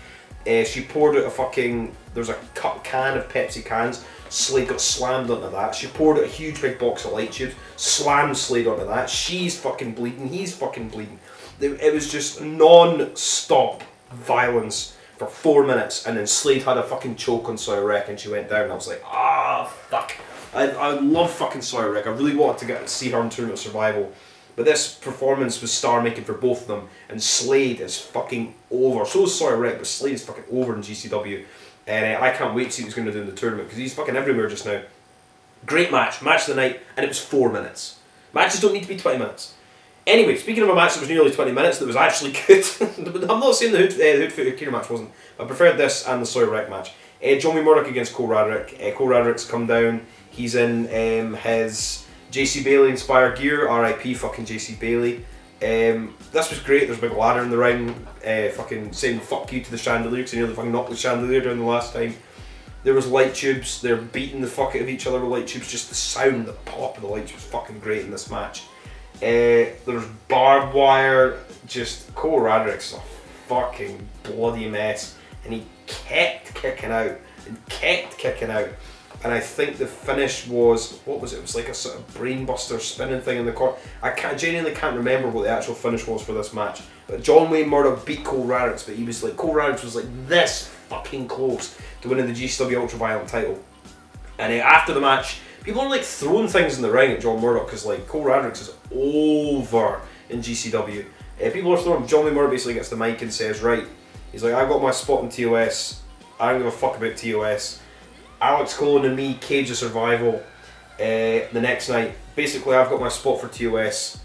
She poured out a fucking, there's a can of Pepsi cans, Slade got slammed onto that. She poured out a huge big box of light tubes, slammed Slade onto that. She's fucking bleeding, he's fucking bleeding. It was just non-stop violence for 4 minutes, and then Slade had a fucking choke on Sawyer Wreck and she went down. I was like, ah, fuck. I love fucking Sawyer Wreck. I really wanted to get to see her in Tournament of Survival. But this performance was star-making for both of them, and Slade is fucking over. So is Sawyer Wreck, but Slade is fucking over in GCW. And I can't wait to see what he's going to do in the tournament, because he's fucking everywhere just now. Great match, match of the night, and it was 4 minutes. Matches don't need to be 20 minutes. Anyway, speaking of a match that was nearly 20 minutes, that was actually good. I'm not saying the Hoodfoot Akira match wasn't. I preferred this and the Sawyer Wreck match. Johnny Murdoch against Cole Radrick. Cole Radrick's come down. He's in his JC Bailey inspired gear. RIP fucking JC Bailey. This was great. There's a big ladder in the ring. Fucking saying fuck you to the chandelier, because he nearly fucking knocked the chandelier down the last time. There was light tubes. They're beating the fuck out of each other with light tubes. Just the sound, the pop of the light tubes was fucking great in this match. There was barbed wire. Just Cole Radrick's a fucking bloody mess, and he kept kicking out and kept kicking out. and I think the finish was, what was it? It was like a sort of brainbuster spinning thing in the corner. I genuinely can't remember what the actual finish was for this match. But John Wayne Murdoch beat Cole Radix, but he was like, Cole Radix was like this fucking close to winning the GCW Ultraviolent title. And after the match, people are like throwing things in the ring at John Murdoch because like Cole Radix is over in GCW. People are throwing. John Wayne Murdoch basically gets the mic and says, right, he's like, I got my spot in TOS. I don't give a fuck about TOS. Alex Colon and me, Cage of Survival, the next night. Basically, I've got my spot for TOS.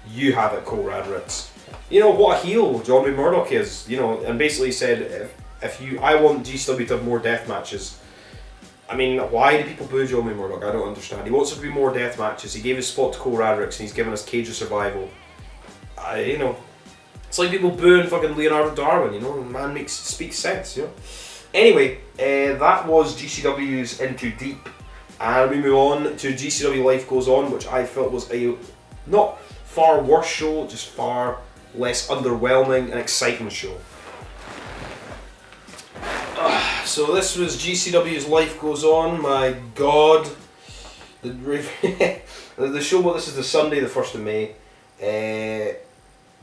You have it, Cole Radritz. You know, what a heel John Wayne Murdoch is, you know, and basically said, I want GCW to have more death matches. I mean, why do people boo John Wayne Murdoch? I don't understand. He wants there to be more death matches. He gave his spot to Cole Radritz and he's given us Cage of Survival. You know, it's like people booing fucking Leonardo Darwin, you know, the man speaks sense, you know. Anyway, that was GCW's In Too Deep, and we move on to GCW Life Goes On, which I felt was a not far worse show, just far less underwhelming and exciting show. So this was GCW's Life Goes On. My God, the show. Well, this is the Sunday, the 1st of May.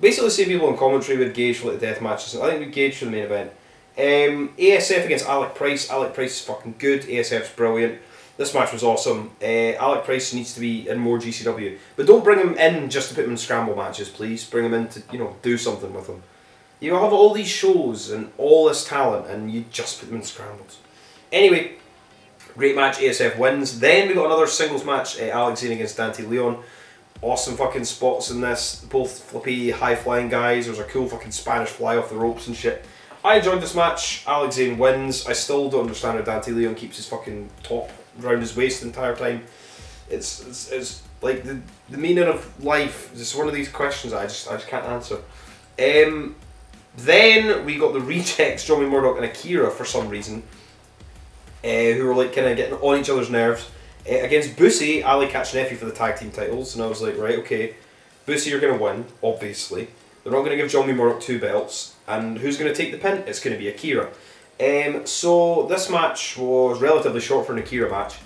Basically, the same people in commentary with Gage for like the death matches. I think we Gage for the main event. ASF against Alec Price. Alec Price is fucking good. ASF's brilliant. This match was awesome. Alec Price needs to be in more GCW, but don't bring him in just to put him in scramble matches, please. Bring him in to, you know, do something with him. You have all these shows and all this talent, and you just put them in scrambles. Anyway, great match. ASF wins. Then we got another singles match. Alex Zane against Dante Leon. Awesome fucking spots in this. Both flippy, high-flying guys. There was a cool fucking Spanish fly off the ropes and shit. I enjoyed this match. Alex Zane wins. I still don't understand how Dante Leon keeps his fucking top around his waist the entire time. It's like the meaning of life. It's one of these questions I just can't answer. Then we got the rejects, John Wayne Murdoch and Akira for some reason, who were like kind of getting on each other's nerves. Against Bussy, Ali Catch and Effie for the tag team titles, and I was like, right, okay, Bussy, you're going to win, obviously. They're not going to give John Wayne Murdoch 2 belts, and who's going to take the pin? It's going to be Akira. So this match was relatively short for an Akira match,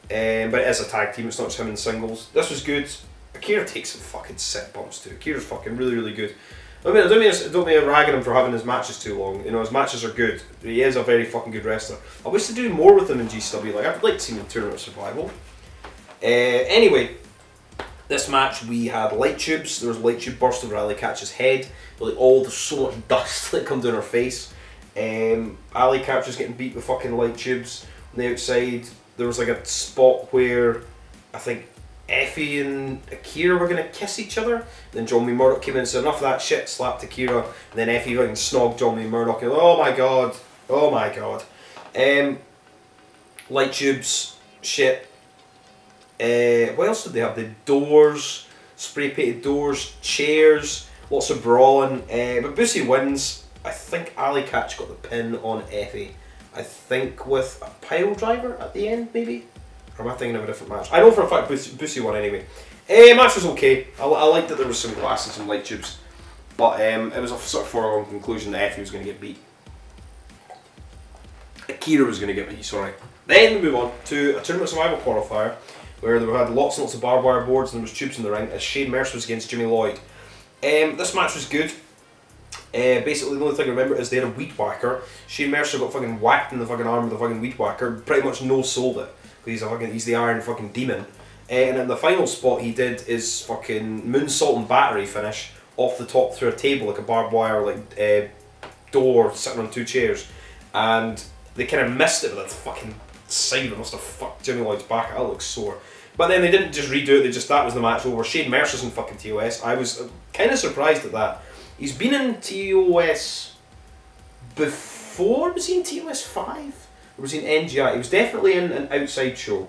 but it is a tag team, it's not just him in singles. This was good. Akira takes some fucking sick bumps too. Akira's fucking really, really good. I mean, don't mean ragging him for having his matches too long. You know, his matches are good. He is a very fucking good wrestler. I wish to do more with him in GCW. Like, I'd like to see him in Tournament of Survival. Anyway, this match we had light tubes. There was a light tube burst over Ali Catch's head. Like, there's so much dust that comes down her face. Ali Catch was getting beat with fucking light tubes on the outside. There was like a spot where I think Effie and Akira were going to kiss each other. And then John Wayne Murdoch came in and said, enough of that shit, slapped Akira. And then Effie went and snogged John Wayne Murdoch. And oh my god, oh my god. Light tubes, shit. What else did they have? The doors, spray painted doors, chairs, lots of brawling. But Bussy wins. I think Ali Catch got the pin on Effie. I think with a pile driver at the end, maybe? Or am I thinking of a different match? I know for a fact Bussy won anyway. Match was okay. I liked that there was some glass and some light tubes. But it was a sort of foregone conclusion that Effie was going to get beat. Akira was going to get beat, sorry. Then we move on to a Tournament Survival qualifier where we had lots and lots of barbed wire boards and there was tubes in the ring as Shane Mercer was against Jimmy Lloyd. This match was good. Basically the only thing I remember is they had a weed whacker. Shane Mercer got fucking whacked in the fucking arm with a fucking weed whacker. Pretty much no-sold it. He's the Iron fucking Demon. And then the final spot he did is fucking moonsault and battery finish off the top through a table, like a barbed wire like door sitting on 2 chairs. And they kind of missed it with that fucking side that must have fucked Jimmy Lloyd's back. That looks sore. But then they didn't just redo it, that was the match over. Shane Mercer's in fucking TOS. I was kind of surprised at that. He's been in TOS before. Was he in TOS 5? Or was he in NGI? He was definitely in an outside show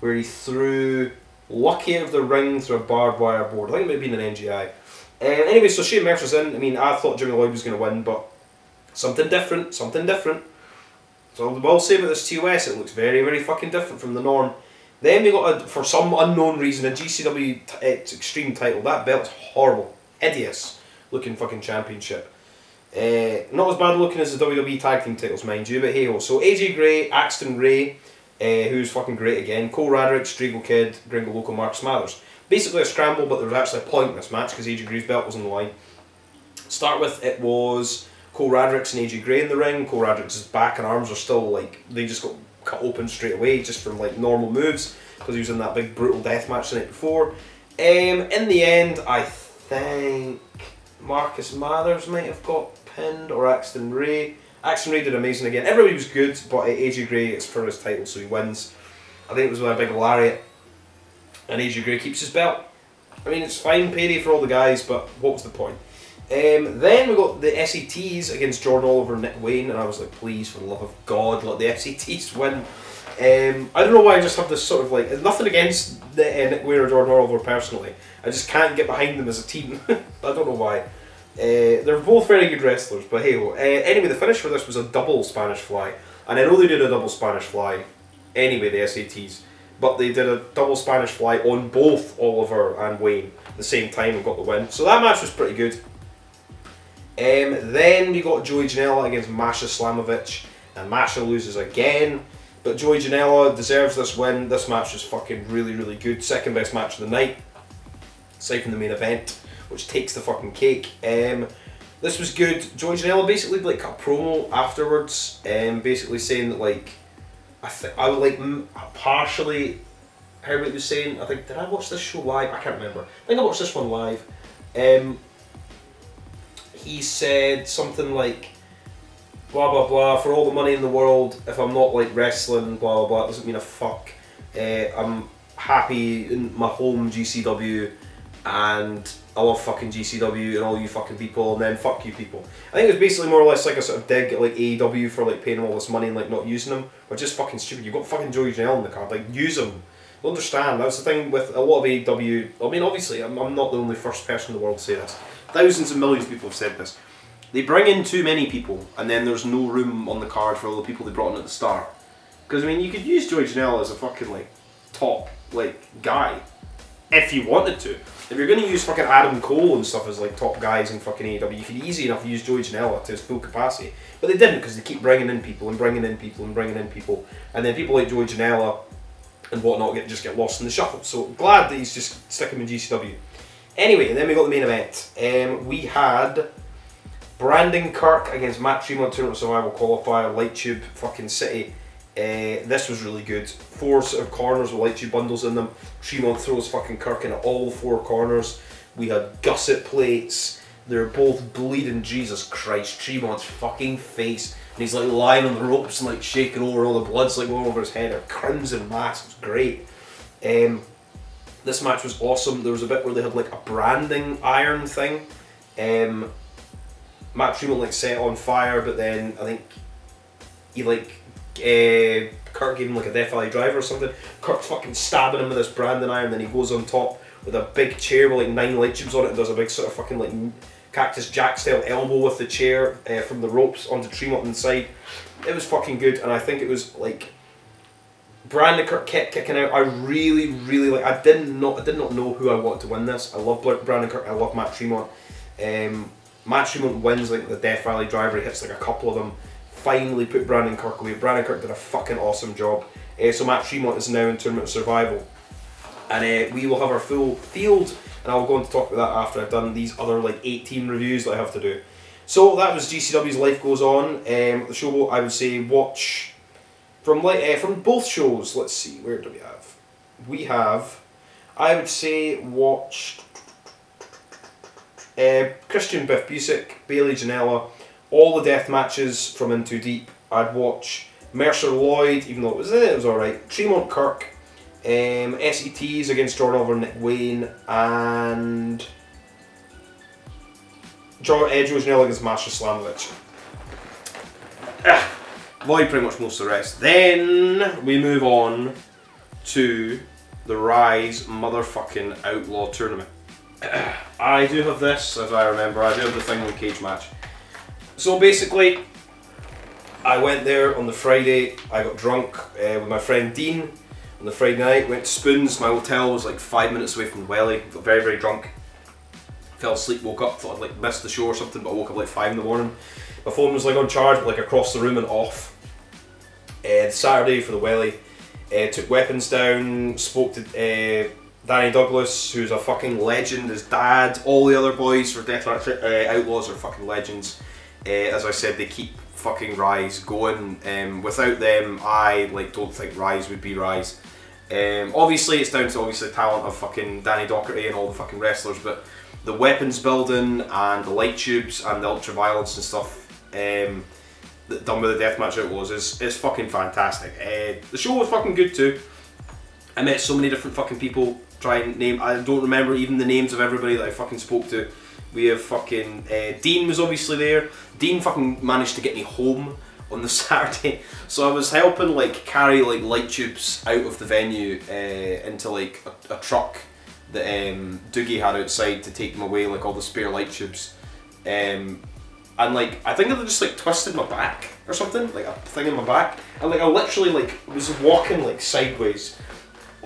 where he threw Lucky out of the ring through a barbed wire board. I think it might have been an NGI. Anyway, so Shane Mercer's in. I mean, I thought Jimmy Lloyd was going to win, but something different, something different. So I will say about this TOS, it looks very, very fucking different from the norm. Then we got, for some unknown reason, a GCW Extreme title. That belt's horrible. Hideous looking fucking championship. Not as bad looking as the WWE Tag Team titles, mind you, but hey ho. So AJ Gray, Axton Ray, who's fucking great again. Cole Radrick, Strigo Kid, Gringo Loco, Marcus Mathers. Basically a scramble, but there was actually a point in this match because AJ Gray's belt was on the line. Start with, it was Cole Radrick's and AJ Gray in the ring. Cole Radrick's back and arms are still like, they just got cut open straight away just from like normal moves because he was in that big brutal death match the night before. In the end, I think Marcus Mathers might have got pinned, or Axton Ray. Axton Ray did amazing again. Everybody was good, but AJ Gray, it's for his title, so he wins. I think it was with a big lariat, and AJ Gray keeps his belt. I mean, it's fine payday for all the guys, but what was the point? Then we got the SETs against Jordan Oliver and Nick Wayne, and I was like, please, for the love of God, let the SETs win. I don't know why I just have this sort of like, nothing against the, Nick Wayne or Jordan Oliver personally. I just can't get behind them as a team. I don't know why. They're both very good wrestlers, but hey ho. Anyway, the finish for this was a double Spanish fly, and I know they did a double Spanish fly anyway, the SATs, but they did a double Spanish fly on both Oliver and Wayne at the same time and got the win. So that match was pretty good. Then we got Joey Janela against Masha Slamovich, and Masha loses again, but Joey Janela deserves this win. This match was fucking really, really good. Second best match of the night, aside from the main event, which takes the fucking cake. This was good. Joey Janela basically like cut a promo afterwards, basically saying that like, I would like partially heard what he was saying. I think, did I watch this show live? I can't remember. I think I watched this one live. He said something like, blah blah blah, for all the money in the world, if I'm not like wrestling, blah blah blah, it doesn't mean a fuck. I'm happy in my home GCW, and I love fucking GCW and all you fucking people, and then fuck you people. I think it was basically more or less like a sort of dig at like AEW for like paying them all this money and like not using them, which is fucking stupid. You've got fucking Joey Janela in the card, like use them. I understand, that's the thing with a lot of AEW, I mean obviously I'm not the only first person in the world to say this. Thousands and millions of people have said this. They bring in too many people and then there's no room on the card for all the people they brought in at the start. Because I mean you could use Joey Janela as a fucking like top like guy if you wanted to. If you're going to use fucking Adam Cole and stuff as like top guys in fucking AEW, you could easy enough use Joey Janela to his full capacity. But they didn't, because they keep bringing in people and bringing in people and bringing in people. And then people like Joey Janela and whatnot just get lost in the shuffle. So glad that he's just sticking with GCW. Anyway, and then we got the main event. We had Brandon Kirk against Matt Tremont, Tournament Survival Qualifier, Light Tube, fucking City. This was really good. 4 sort of corners with Light Tube bundles in them. Tremont throws fucking Kirk in at all 4 corners. We had gusset plates. They're both bleeding, Jesus Christ, Tremont's fucking face. And he's like lying on the ropes and like shaking over, all the blood's like going over his head. A crimson mass, it was great. This match was awesome. There was a bit where they had like a branding iron thing. Matt Tremont like set on fire, but then I think he like Kirk gave him like a Death Valley driver or something. Kirk's fucking stabbing him with this branding iron, then he goes on top with a big chair with like 9 light tubes on it and does a big sort of fucking like Cactus Jack style elbow with the chair from the ropes onto Tremont inside. It was fucking good, and I think it was like Brandon Kirk kept kicking out. I really like. I did not know who I wanted to win this. I love Brandon Kirk. I love Matt Tremont. Matt Tremont wins like the Death Valley driver. He hits like a couple of them. Finally put Brandon Kirk away. Brandon Kirk did a fucking awesome job. So Matt Tremont is now in Tournament of Survival, and we will have our full field. And I'll go on to talk about that after I've done these other like 18 reviews that I have to do. So that was GCW's Life Goes On. The show I would say watch from both shows. Let's see, where do we have? We have, I would say, watch Christian Biff Busick, Bailey Janela, all the death matches from In Too Deep. I'd watch Mercer Lloyd, even though it was alright. Tremont Kirk. SETs against Jordan Oliver, Nick Wayne, and Joey Janela against Masha Slamovich. Avoid pretty much most of the rest. Then we move on to the Rise motherfucking Outlaw tournament. I do have this, as I remember. I do have the thing on cage match. So basically, I went there on the Friday. I got drunk with my friend Dean. On the Friday night, went to Spoons. My hotel was like 5 minutes away from the Welly. Got very drunk. Fell asleep, woke up, thought I'd like missed the show or something, but I woke up like 5 in the morning. My phone was like on charge, but like across the room and off. Saturday for the Welly, took weapons down, spoke to Danny Douglas, who's a fucking legend, his dad, all the other boys for Deathmatch Outlaws are fucking legends. As I said, they keep fucking Rise going. Without them, I don't think Rise would be Rise. Obviously, it's down to the talent of fucking Danny Docherty and all the fucking wrestlers, but the weapons building and the light tubes and the ultra violence and stuff done with the Deathmatch Outlaws is fucking fantastic. The show was fucking good too. I met so many different fucking people. I don't remember even the names of everybody that I fucking spoke to. We have fucking Dean was obviously there. Dean fucking managed to get me home on the Saturday, so I was helping carry light tubes out of the venue into a truck that Doogie had outside to take them away, all the spare light tubes. And I think I just twisted my back or something, a thing in my back, and I literally was walking sideways.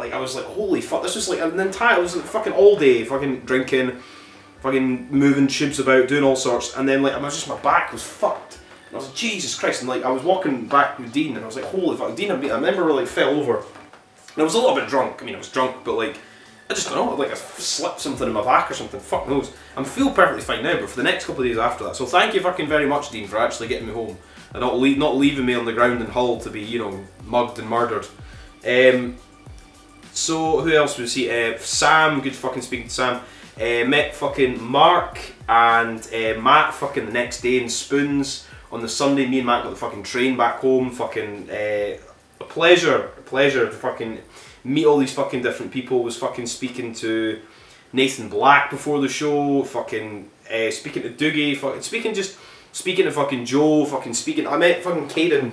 I was holy fuck, this was an entire, it was fucking all day, fucking drinking, fucking moving tubes about, doing all sorts, and then my back was fucked. And I was like, Jesus Christ, and I was walking back with Dean, and I was like, holy fuck, Dean, I remember fell over, and I was a little bit drunk. I mean, I was drunk, but I just don't know, I slipped something in my back or something, fuck knows. I feel perfectly fine now, but for the next couple of days after that, so thank you fucking very much, Dean, for actually getting me home, and not leaving me on the ground in Hull to be, mugged and murdered. So who else was he? Sam, good fucking speaking to Sam. Met fucking Mark and Matt fucking the next day in Spoons. On the Sunday, me and Matt got the fucking train back home. Fucking a pleasure to fucking meet all these fucking different people. Was fucking speaking to Nathan Black before the show. Fucking speaking to Doogie. Fucking speaking to fucking Joe. Fucking speaking. I met fucking Caden.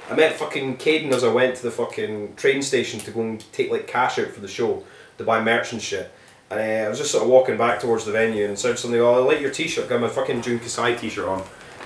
I met fucking Caden as I went to the fucking train station to go and take cash out for the show to buy merch and shit. And I was just sort of walking back towards the venue and said something, oh, I like your t-shirt, got my fucking June Kasai t-shirt on.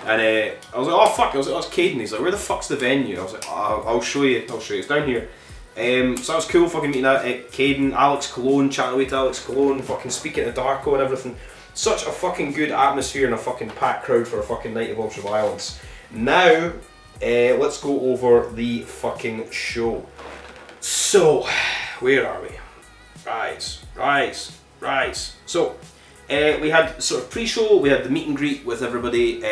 And I was like, oh fuck, I was like, oh, it's Caden. He's like, where the fuck's the venue? I was like, oh, I'll show you, it's down here. So that was cool fucking meeting Caden, Alex Cologne, chatting away to Alex Cologne, fucking speaking to Darko and everything. Such a fucking good atmosphere and a fucking packed crowd for a fucking night of ultra violence. Now, let's go over the fucking show. So, where are we? Rise. So, we had sort of pre-show. We had the meet and greet with everybody.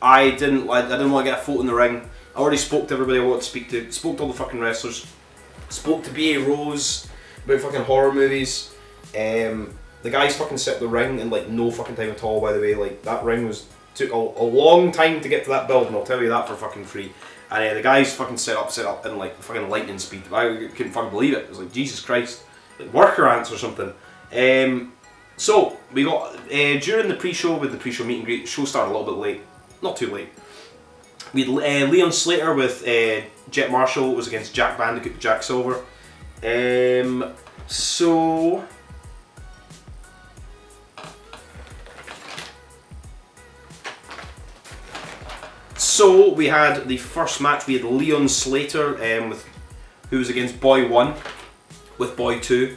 I didn't want to get a foot in the ring. I already spoke to everybody I wanted to speak to. Spoke to all the fucking wrestlers. Spoke to B.A. Rose about fucking horror movies. The guys fucking set the ring in no fucking time at all. By the way, that ring took a long time to get to that building, I'll tell you that for fucking free. And the guys fucking set up in fucking lightning speed. I couldn't fucking believe it. It was Jesus Christ, worker ants or something. So we got during the pre-show with the pre-show meet and greet. The show started a little bit late, not too late. We had Leon Slater with Jet Marshall was against Jack Bandicoot, Jack Silver. So we had the first match. We had Leon Slater who was against Boy 1 with Boy 2.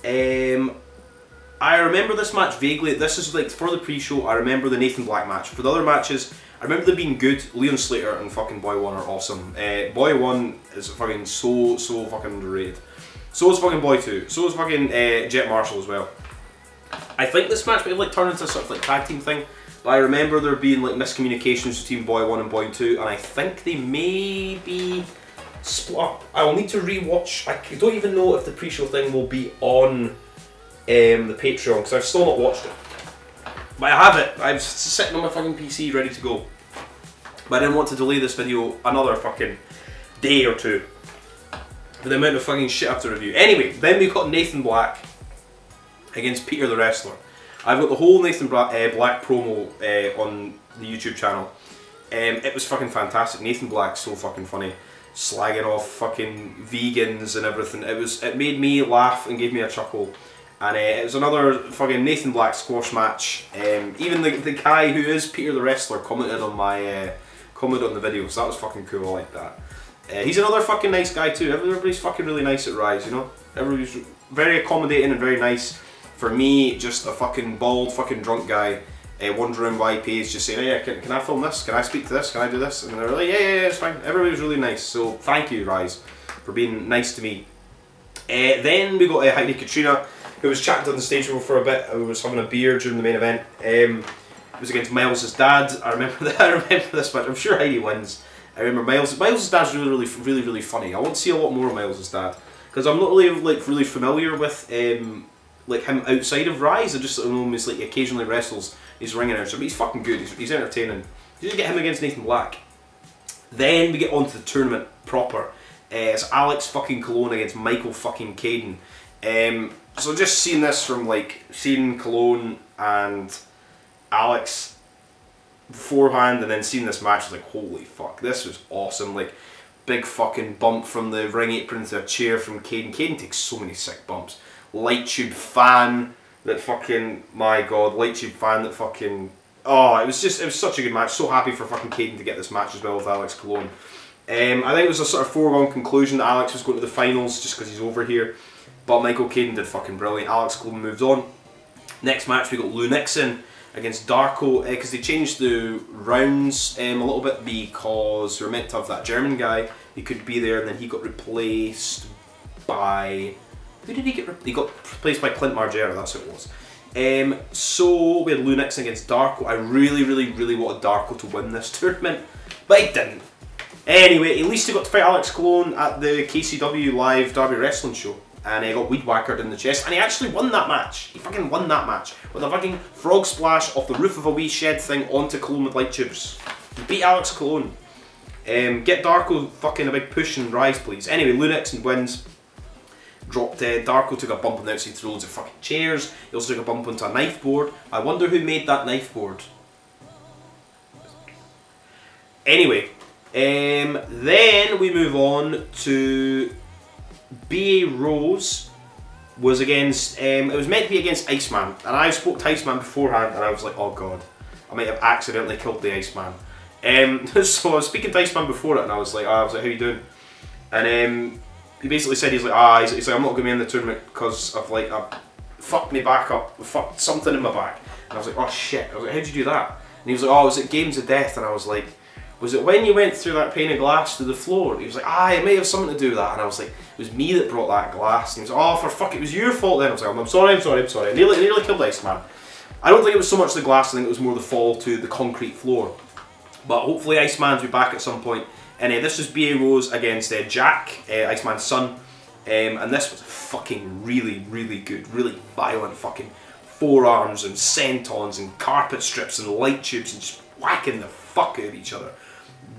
I remember this match vaguely. This is for the pre-show. I remember the Nathan Black match. For the other matches, I remember them being good. Leon Slater and fucking Boy 1 are awesome. Boy 1 is fucking so fucking underrated. So is fucking Boy 2. So is fucking Jet Marshall as well. I think this match might have turned into a sort of tag team thing. But I remember there being miscommunications between Boy 1 and Boy 2, and I think they may be split up. I will need to re-watch. I don't even know if the pre-show thing will be on the Patreon, because I've still not watched it. But I have it. I'm sitting on my fucking PC ready to go. But I didn't want to delay this video another fucking day or two for the amount of fucking shit I have to review. Anyway, then we got Nathan Black against Peter the Wrestler. I've got the whole Nathan Black promo on the YouTube channel. It was fucking fantastic. Nathan Black's so fucking funny, slagging off fucking vegans and everything. It made me laugh and gave me a chuckle. And it was another fucking Nathan Black squash match. Even the guy who is Peter the Wrestler commented on the video, so that was fucking cool. I like that. He's another fucking nice guy too. Everybody's fucking really nice at Rise, you know. Everybody's very accommodating and very nice. For me, just a fucking bald, fucking drunk guy wandering by page just saying, hey, can I film this? Can I speak to this? Can I do this? And they're like, yeah, it's fine. Everybody was really nice. So thank you, Rise, for being nice to me. Then we got Heidi Katrina, who was chatting on the stage for a bit. Who was having a beer during the main event. It was against Miles' dad. I remember that. I remember this match. I'm sure Heidi wins. I remember Miles' dad's really funny. I want to see a lot more of Miles' dad because I'm not really familiar with like him outside of Rise. I just know him as like he occasionally wrestles. He's a ring announcer, but he's fucking good. He's entertaining. You just get him against Nathan Black. Then we get on to the tournament proper. It's Alex fucking Cologne against Michael fucking Caden. So just seeing this from seeing Cologne and Alex beforehand and then seeing this match, I was like, holy fuck, this was awesome. Like, big fucking bump from the ring apron to a chair from Caden. Caden takes so many sick bumps. Light tube fan that fucking, my god, light tube fan that fucking, oh, it was such a good match. So happy for fucking Caden to get this match as well with Alex Cologne. I think it was a sort of foregone conclusion that Alex was going to the finals just because he's over here. But Michael Caden did fucking brilliant. Alex Cologne moves on. Next match we got Lou Nixon against Darko because they changed the rounds a little bit because we were meant to have that German guy. He could be there and then he got replaced by... Who did he get? He got replaced by Clint Margera, that's who it was. So we had Lou Nixon against Darko. I really wanted Darko to win this tournament, but he didn't. Anyway, at least he got to fight Alex Cologne at the KCW Live Derby Wrestling Show. And he got weed whackered in the chest. And he actually won that match. He fucking won that match. With a fucking frog splash off the roof of a wee shed thing onto Cologne with light tubes. He beat Alex Cologne. Get Darko fucking a big push and Rise, please. Anyway, Lou Nixon wins. Dropped dead. Darko took a bump on the outside, threw loads of fucking chairs. He also took a bump onto a knife board. I wonder who made that knife board. Anyway. Then we move on to B.A. Rose was against, it was meant to be against Iceman, and I spoke to Iceman beforehand and I was like, oh god, I might have accidentally killed the Iceman. So I was speaking to Iceman before it and I was like, how you doing? And he basically said, he's like, I'm not going to be in the tournament because I've fucked me back up, fucked something in my back. And I was like, oh shit, I was like, how'd you do that? And he was like, oh, was it Games of Death? And I was like, was it when you went through that pane of glass to the floor? He was like, it may have something to do with that. And I was like, it was me that brought that glass. And he was like, oh, for fuck, it was your fault then. I was like, I'm sorry. I nearly killed Iceman. I don't think it was so much the glass, I think it was more the fall to the concrete floor. But hopefully Iceman's be back at some point. And this was B.A. Rose against Jack, Iceman's son. And this was fucking really good, really violent fucking forearms and sentons and carpet strips and light tubes and just whacking the fuck out of each other.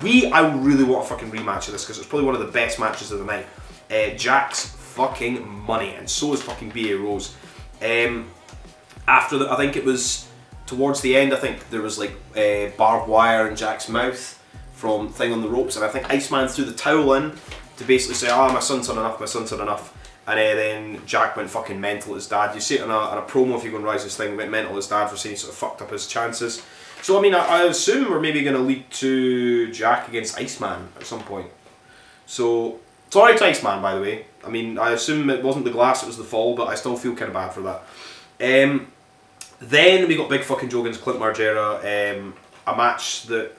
I really want a fucking rematch of this because it's probably one of the best matches of the night. Jack's fucking money, and so is fucking B.A. Rose. After I think it was towards the end, I think there was barbed wire in Jack's mouth from thing on the ropes, and I think Iceman threw the towel in to basically say, my son's had enough, and then Jack went fucking mental at his dad. You see it on a promo if you go and Rise this thing, he went mental at his dad for saying he sort of fucked up his chances. So I mean, I assume we're maybe going to lead to Jack against Iceman at some point. So, sorry to Iceman, by the way. I mean, I assume it wasn't the glass, it was the fall, but I still feel kind of bad for that. Then we got Big fucking Joe against Clint Margera, a match that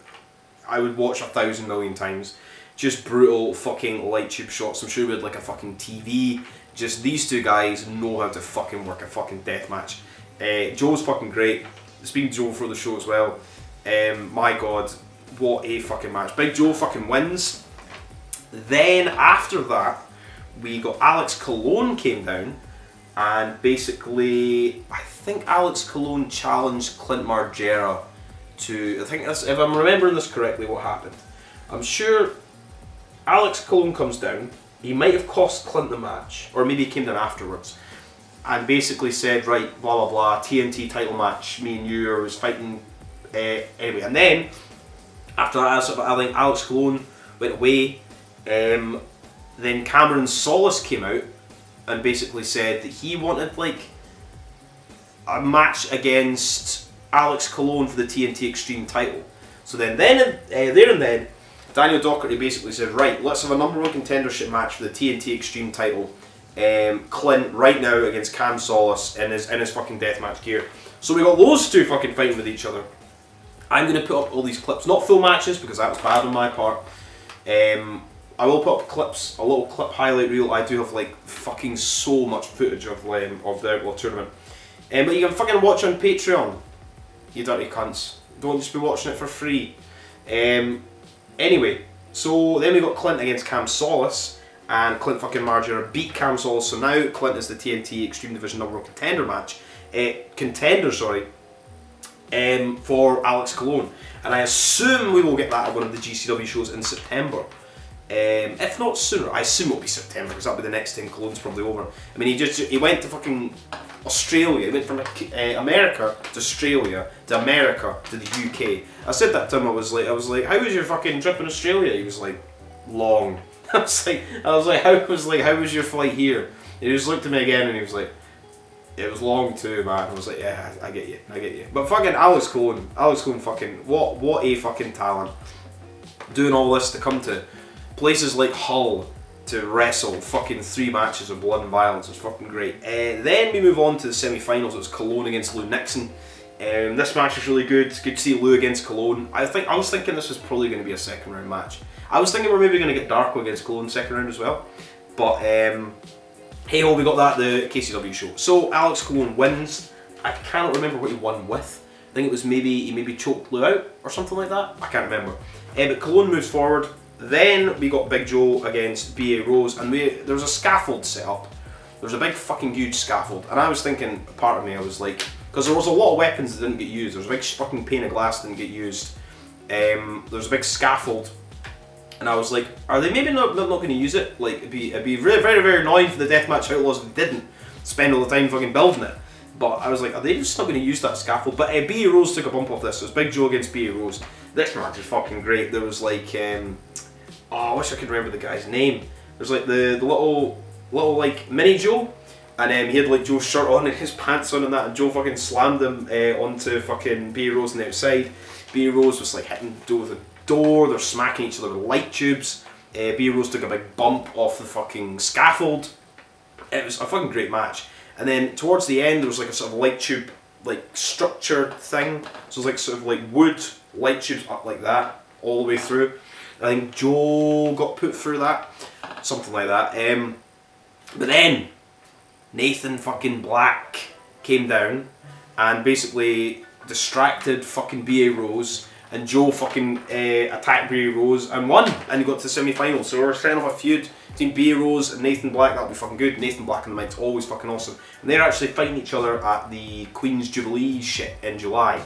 I would watch 1,000 million times. Just brutal fucking light tube shots. I'm sure we had a fucking TV. Just these two guys know how to fucking work a fucking death match. Joe's fucking great. Speaking to Joe for the show as well. My god, what a fucking match. Big Joe fucking wins. Then after that, we got Alex Cologne came down, and basically, I think Alex Cologne challenged Clint Margera to, I think that's, if I'm remembering this correctly, what happened. I'm sure Alex Cologne comes down, he might have cost Clint the match, or maybe he came down afterwards, and basically said, right, blah blah blah, TNT title match, me and you, or was fighting, anyway. And then, after that, I think Alex Cologne went away, then Cameron Solis came out, and basically said that he wanted a match against Alex Cologne for the TNT Extreme title. So then there and then, Daniel Doherty basically said, right, let's have a #1 contendership match for the TNT Extreme title Clint right now against Cam Solis in his fucking deathmatch gear. So we got those two fucking fighting with each other. I'm going to put up all these clips, not full matches because that was bad on my part. I will put up clips, a little clip highlight reel. I do have like fucking so much footage of the Outlaw tournament. But you can fucking watch on Patreon, you dirty cunts. Don't just be watching it for free. Anyway, so then we got Clint against Cam Solis, and Clint fucking Margera beat Cam Solis. So now Clint is the TNT Extreme Division #1 contender match, for Alex Colon, and I assume we will get that at one of the GCW shows in September. If not sooner, I assume it'll be September because that'll be the next time Cologne's probably over. I mean, he went to fucking Australia. He went from America to Australia to America to the UK. I said that to him. I was like, how was your fucking trip in Australia? He was like, long. I was like, how was your flight here? He just looked at me again and he was like, it was long too, man. I was like, yeah, I get you. But fucking Alex Colon fucking, what a fucking talent. Doing all this to come to places like Hull to wrestle fucking 3 matches of blood and violence was fucking great. Then we move on to the semi-finals. It was Colon against Lou Nixon. This match was really good. It's good to see Lou against Colon. I was thinking this was probably going to be a second round match. I was thinking we're maybe going to get Darko against Colon second round as well. But hey ho, we got that at the KCW show. So Alex Colon wins. I cannot remember what he won with. I think it was he maybe choked Lou out or something like that. I can't remember. But Colon moves forward. Then we got Big Joe against B.A. Rose, and there was a scaffold set up. There was a big fucking huge scaffold, and I was thinking, part of me, I was like, because there was a lot of weapons that didn't get used. There was a big fucking pane of glass that didn't get used. There was a big scaffold, and I was like, are they maybe not going to use it? Like, it'd be very, very, very annoying for the Deathmatch Outlaws if they didn't spend all the time fucking building it. But I was like, are they just not going to use that scaffold? But B.A. Rose took a bump off this. So it was Big Joe against B.A. Rose. This match is fucking great. There was like, I wish I could remember the guy's name. There's like the little like mini Joe, and he had like Joe's shirt on and his pants on and that, and Joe fucking slammed him onto fucking B.A. Rose on the outside. B.A. Rose was like hitting Joe with a door. They're smacking each other with light tubes. B.A. Rose took a big bump off the fucking scaffold. It was a fucking great match. And then towards the end there was like a sort of light tube like structured thing. So it was like sort of like wood light tubes up like that all the way through. I think Joe got put through that, something like that. But then Nathan fucking Black came down and basically distracted fucking B.A. Rose, and Joe fucking attacked B.A. Rose and won, and he got to the semi-finals. So we're setting up a feud between B.A. Rose and Nathan Black. That'll be fucking good. Nathan Black and the Might's always fucking awesome, and they're actually fighting each other at the Queen's Jubilee shit in July,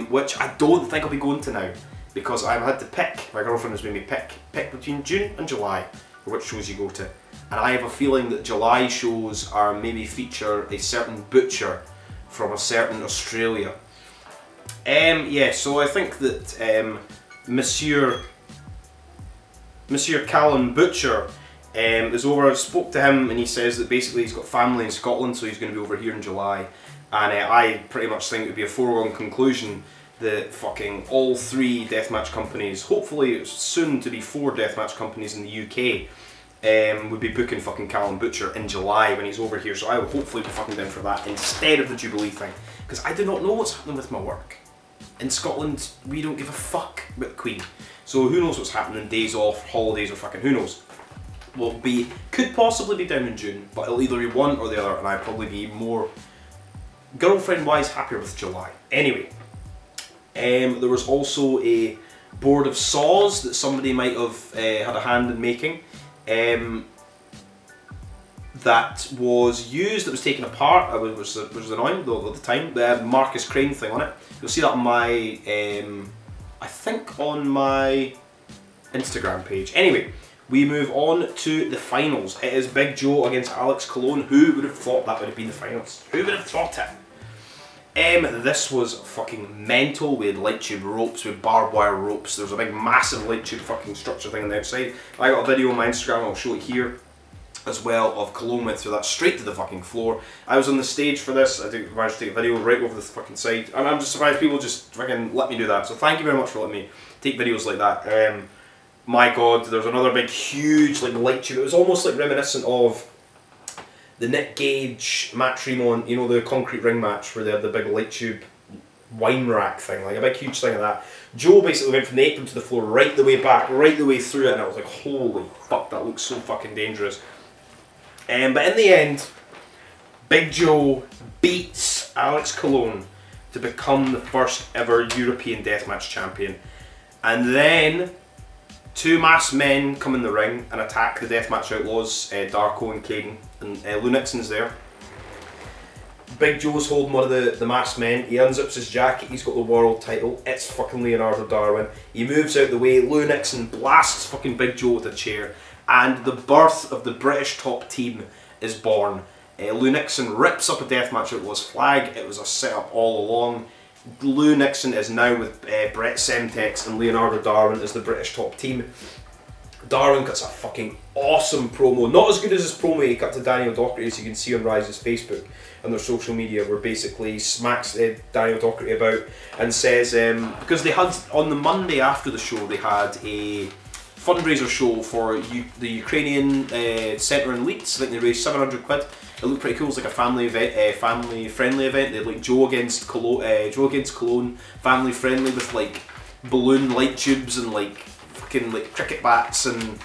which I don't think I'll be going to now. Because I've had to pick, my girlfriend has made me pick between June and July for which shows you go to. And I have a feeling that July shows are maybe feature a certain butcher from a certain Australia. Yeah, so I think that Monsieur Callum Butcher is over. I spoke to him and he says that basically he's got family in Scotland, so he's going to be over here in July. And I pretty much think it would be a foregone conclusion that fucking all 3 deathmatch companies, hopefully soon to be 4 deathmatch companies in the UK, would be booking fucking Callum Butcher in July when he's over here. So I will hopefully be fucking down for that instead of the Jubilee thing, because I do not know what's happening with my work. In Scotland, we don't give a fuck about the Queen. So who knows what's happening, days off, holidays, or fucking who knows. Could possibly be down in June, but it'll either be one or the other, and I'd probably be more girlfriend-wise happier with July. Anyway. There was also a board of saws that somebody might have had a hand in making that was used, that was taken apart, which was annoying though at the time. They had Marcus Crane thing on it. You'll see that on my, I think on my Instagram page. Anyway, we move on to the finals. It is Big Joe against Alex Colon. Who would have thought that would have been the finals? Who would have thought it? This was fucking mental. We had light tube ropes, we had barbed wire ropes. There was a big massive light tube fucking structure thing on the outside. I got a video on my Instagram, I'll show it here as well, of Cologne went through that straight to the fucking floor. I was on the stage for this. I managed to take a video right over the fucking side, and I'm just surprised people just fucking let me do that. So thank you very much for letting me take videos like that. My god, there's another big huge like light tube. It was almost like reminiscent of the Nick Gage, Matt Tremont, you know, the concrete ring match where they had the big light tube wine rack thing, like a big huge thing of that. Joe basically went from the apron to the floor, right the way back, right the way through it, and I was like, holy fuck, that looks so fucking dangerous. But in the end, Big Joe beats Alex Colon to become the first ever European Deathmatch champion. And then 2 masked men come in the ring and attack the Deathmatch Outlaws, Darko and Caden, and Lou Nixon's there. Big Joe's holding one of the masked men, he unzips his jacket, he's got the world title, it's fucking Leonardo Darwin. He moves out the way, Lou Nixon blasts fucking Big Joe with a chair, and the birth of the British top team is born. Lou Nixon rips up a Deathmatch Outlaws flag, it was a setup all along. Lou Nixon is now with Brett Semtex and Leonardo Darwin as the British top team. Darwin cuts a fucking awesome promo, not as good as his promo he cut to Daniel Doherty, as you can see on Rise's Facebook and their social media, where basically he smacks Daniel Doherty about and says, because they had, on the Monday after the show, they had a fundraiser show for the Ukrainian centre in Leeds. I think they raised 700 quid. It looked pretty cool. It was like a family event, family friendly event. They had like Joe against Cologne, family friendly, with like balloon light tubes and like fucking like cricket bats and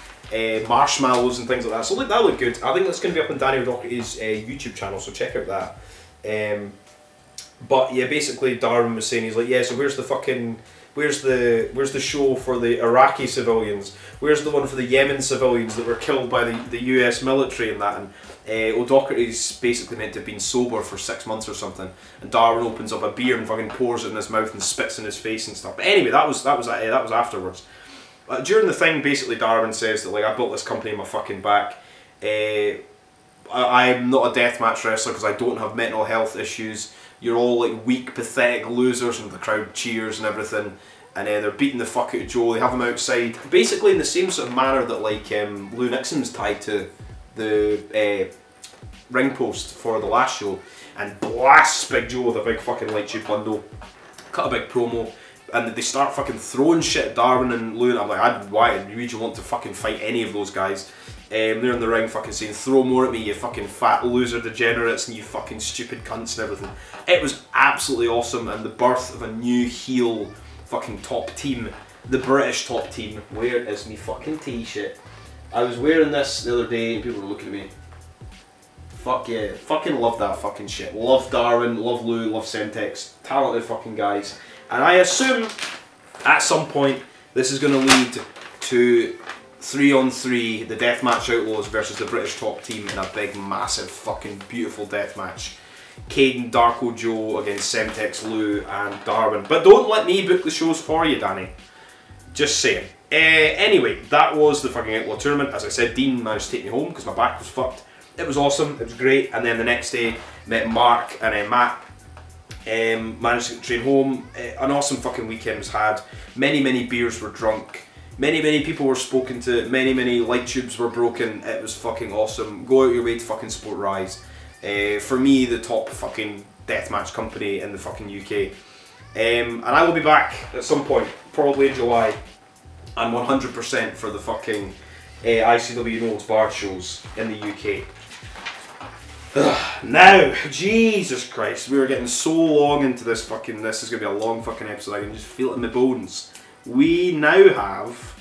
marshmallows and things like that. So like that looked good. I think that's going to be up on Daniel Doherty's YouTube channel, so check out that. But yeah, basically Darwin was saying, he's like, yeah, so where's the show for the Iraqi civilians? Where's the one for the Yemen civilians that were killed by the US military and that? And O'Doherty's basically meant to have been sober for 6 months or something, and Darwin opens up a beer and fucking pours it in his mouth and spits in his face and stuff. But anyway, that was afterwards. During the thing, basically Darwin says that like, I built this company on my fucking back. I'm not a deathmatch wrestler because I don't have mental health issues. You're all like weak, pathetic losers, and the crowd cheers and everything. And they're beating the fuck out of Joe. They have him outside, basically in the same sort of manner that like Lou Nixon was tied to the ring post for the last show, and blasts Big Joe with a big fucking light tube bundle. Cut a big promo, and they start fucking throwing shit at Darwin and Lou, and I'm like, why would you want to fucking fight any of those guys? They're in the ring fucking saying, throw more at me, you fucking fat loser degenerates and you fucking stupid cunts and everything. It was absolutely awesome, and the birth of a new heel fucking top team, the British top team. Where is me fucking t-shirt? I was wearing this the other day and people were looking at me. Fuck yeah, fucking love that fucking shit. Love Darwin, love Lou, love Semtex, talented fucking guys. And I assume at some point this is going to lead to 3-on-3, the Deathmatch Outlaws versus the British top team in a big, massive, fucking beautiful deathmatch. Caden, Darko, Joe against Semtex, Lou and Darwin. But don't let me book the shows for you, Danny. Just saying. Anyway, that was the fucking Outlaw tournament. As I said, Dean managed to take me home because my back was fucked. It was awesome, it was great. And then the next day, met Mark and Matt. Managed to train home. An awesome fucking weekend was had. Many beers were drunk. Many people were spoken to. Many light tubes were broken. It was fucking awesome. Go out your way to fucking support Rise. For me, the top fucking deathmatch company in the fucking UK. And I will be back at some point, probably in July, and 100% for the fucking ICW No Holds Barred shows in the UK. Now, Jesus Christ, we were getting so long into this fucking, this is going to be a long fucking episode, I can just feel it in my bones. We now have,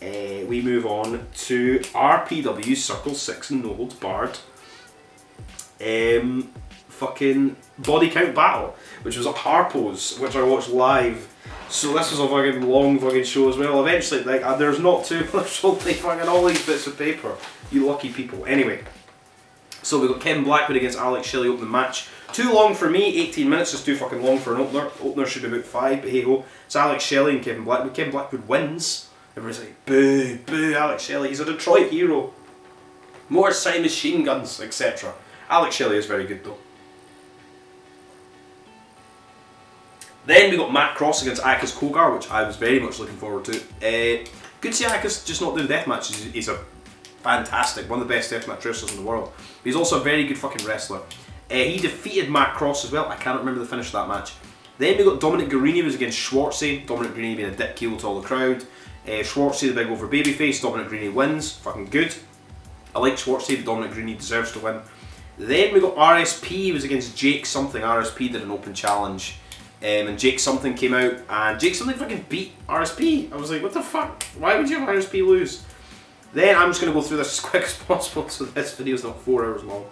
we move on to RPW Circle 6 and No Holds Barred. Fucking body count battle, which was at Harpo's, which I watched live. So this was a fucking long fucking show as well. Eventually, like, there's not too much, only fucking all these bits of paper. You lucky people. Anyway, so we got Kevin Blackwood against Alex Shelley opening match. Too long for me, 18 minutes is too fucking long for an opener. Opener should be about 5, but hey ho. It's Alex Shelley and Kevin Blackwood. Kevin Blackwood wins. Everyone's like, boo, boo, Alex Shelley. He's a Detroit hero. More side machine guns, etc. Alex Shelley is very good though. Then we got Matt Cross against Akis Kogar, which I was very much looking forward to. Good to see Akis just not doing death matches. He's a fantastic, one of the best deathmatch wrestlers in the world. He's also a very good fucking wrestler. He defeated Matt Cross as well. I cannot remember the finish of that match. Then we got Dominic Guarini was against Schwartzy. Dominic Guarini being a dick heel to all the crowd. Schwartzy, the big over babyface. Dominic Guarini wins. Fucking good. I like Schwartzy, but Dominic Guarini deserves to win. Then we got RSP was against Jake something. RSP did an open challenge. And Jake something came out, and Jake something fucking beat RSP. I was like, what the fuck? Why would you have RSP lose? Then I'm just going to go through this as quick as possible so this video's not 4 hours long.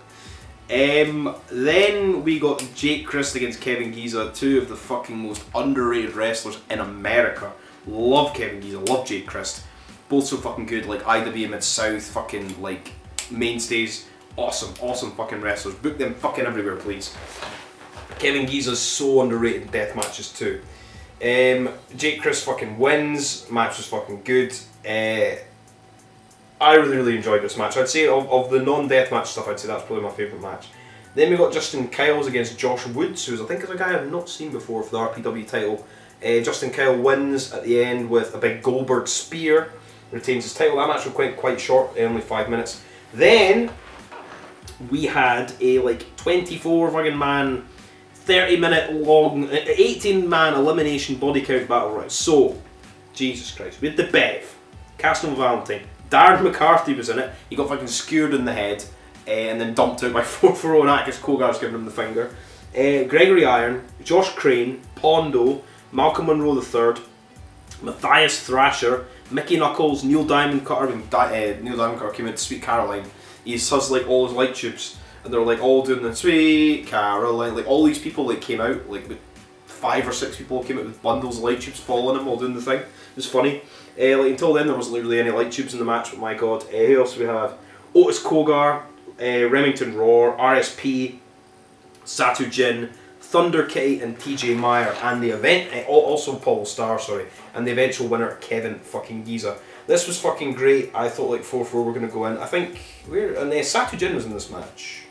Then we got Jake Christ against Kevin Giza, two of the fucking most underrated wrestlers in America. Love Kevin Giza, love Jake Christ. Both so fucking good, like IW Mid-South, fucking like mainstays. Awesome, awesome fucking wrestlers. Book them fucking everywhere, please. Kevin Giza's so underrated in death matches too. Jake Christ fucking wins. Match was fucking good. I really enjoyed this match. I'd say of the non-deathmatch stuff, I'd say that's probably my favourite match. Then we got Justin Kyles against Josh Woods, who I think is a guy I've not seen before for the RPW title. Justin Kyle wins at the end with a big Goldberg spear, retains his title. That match was quite short, only 5 minutes. Then we had a like 24 fucking man, 30-minute long, 18-man elimination body count battle royal. So, Jesus Christ, we had the Bev, Castle Valentine. Darren McCarthy was in it. He got fucking skewered in the head and then dumped out by 4-4-0 and Atticus Kogar's giving him the finger. Gregory Iron, Josh Crane, Pondo, Malcolm Monroe III, Matthias Thrasher, Mickey Knuckles, Neil Diamond Cutter. Neil Diamond Cutter came out to Sweet Caroline. He has like all his light tubes and they're like all doing the Sweet Caroline. Like all these people like came out, like 5 or 6 people came out with bundles of light tubes following him while doing the thing. It was funny. Like until then there wasn't really any light tubes in the match, but my god. Who else do we have? Otis Kogar, Remington Roar, RSP, Satu Jin, Thunder Kitty and TJ Meyer, and the event, also Paul Starr, sorry, and the eventual winner Kevin fucking Giza. This was fucking great. I thought like 4-4 were going to go in. I think, and Satu Jin was in this match.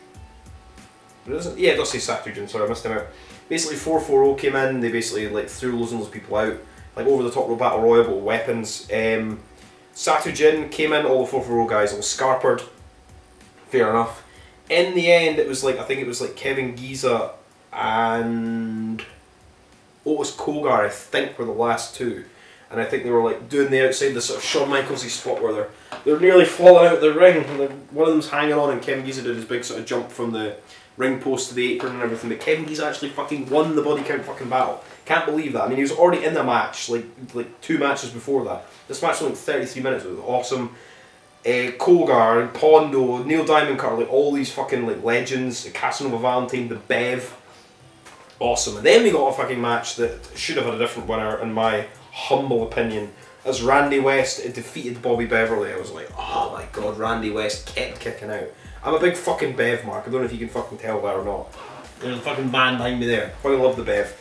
It doesn't, yeah, it does say Satu Jin, sorry I missed him out. Basically 4-4-0 came in, they basically like threw loads and loads of people out. Like over the top rope battle royal but with weapons. Satu Jin came in, all the 4-4-0 guys all scarpered. Fair enough. In the end it was like, I think it was like Kevin Giza and Otis Kogar, I think, were the last two. And I think they were like doing the outside, the sort of Shawn Michaels-y spot where they're nearly falling out of the ring. And one of them's hanging on and Kevin Giza did his big sort of jump from the ring post to the apron and everything. But Kevin Giza actually fucking won the body count fucking battle. Can't believe that. I mean, he was already in the match, like 2 matches before that. This match was like 33 minutes, it was awesome. Kogar and Pondo, Neil Diamond Cutter, like all these fucking like legends, Casanova Valentine, the Bev. Awesome. And then we got a fucking match that should have had a different winner in my humble opinion, as Randy West defeated Bobby Beverly. I was like, oh my god, Randy West kept kicking out. I'm a big fucking Bev mark, I don't know if you can fucking tell that or not. There's a fucking man behind me there. I fucking love the Bev.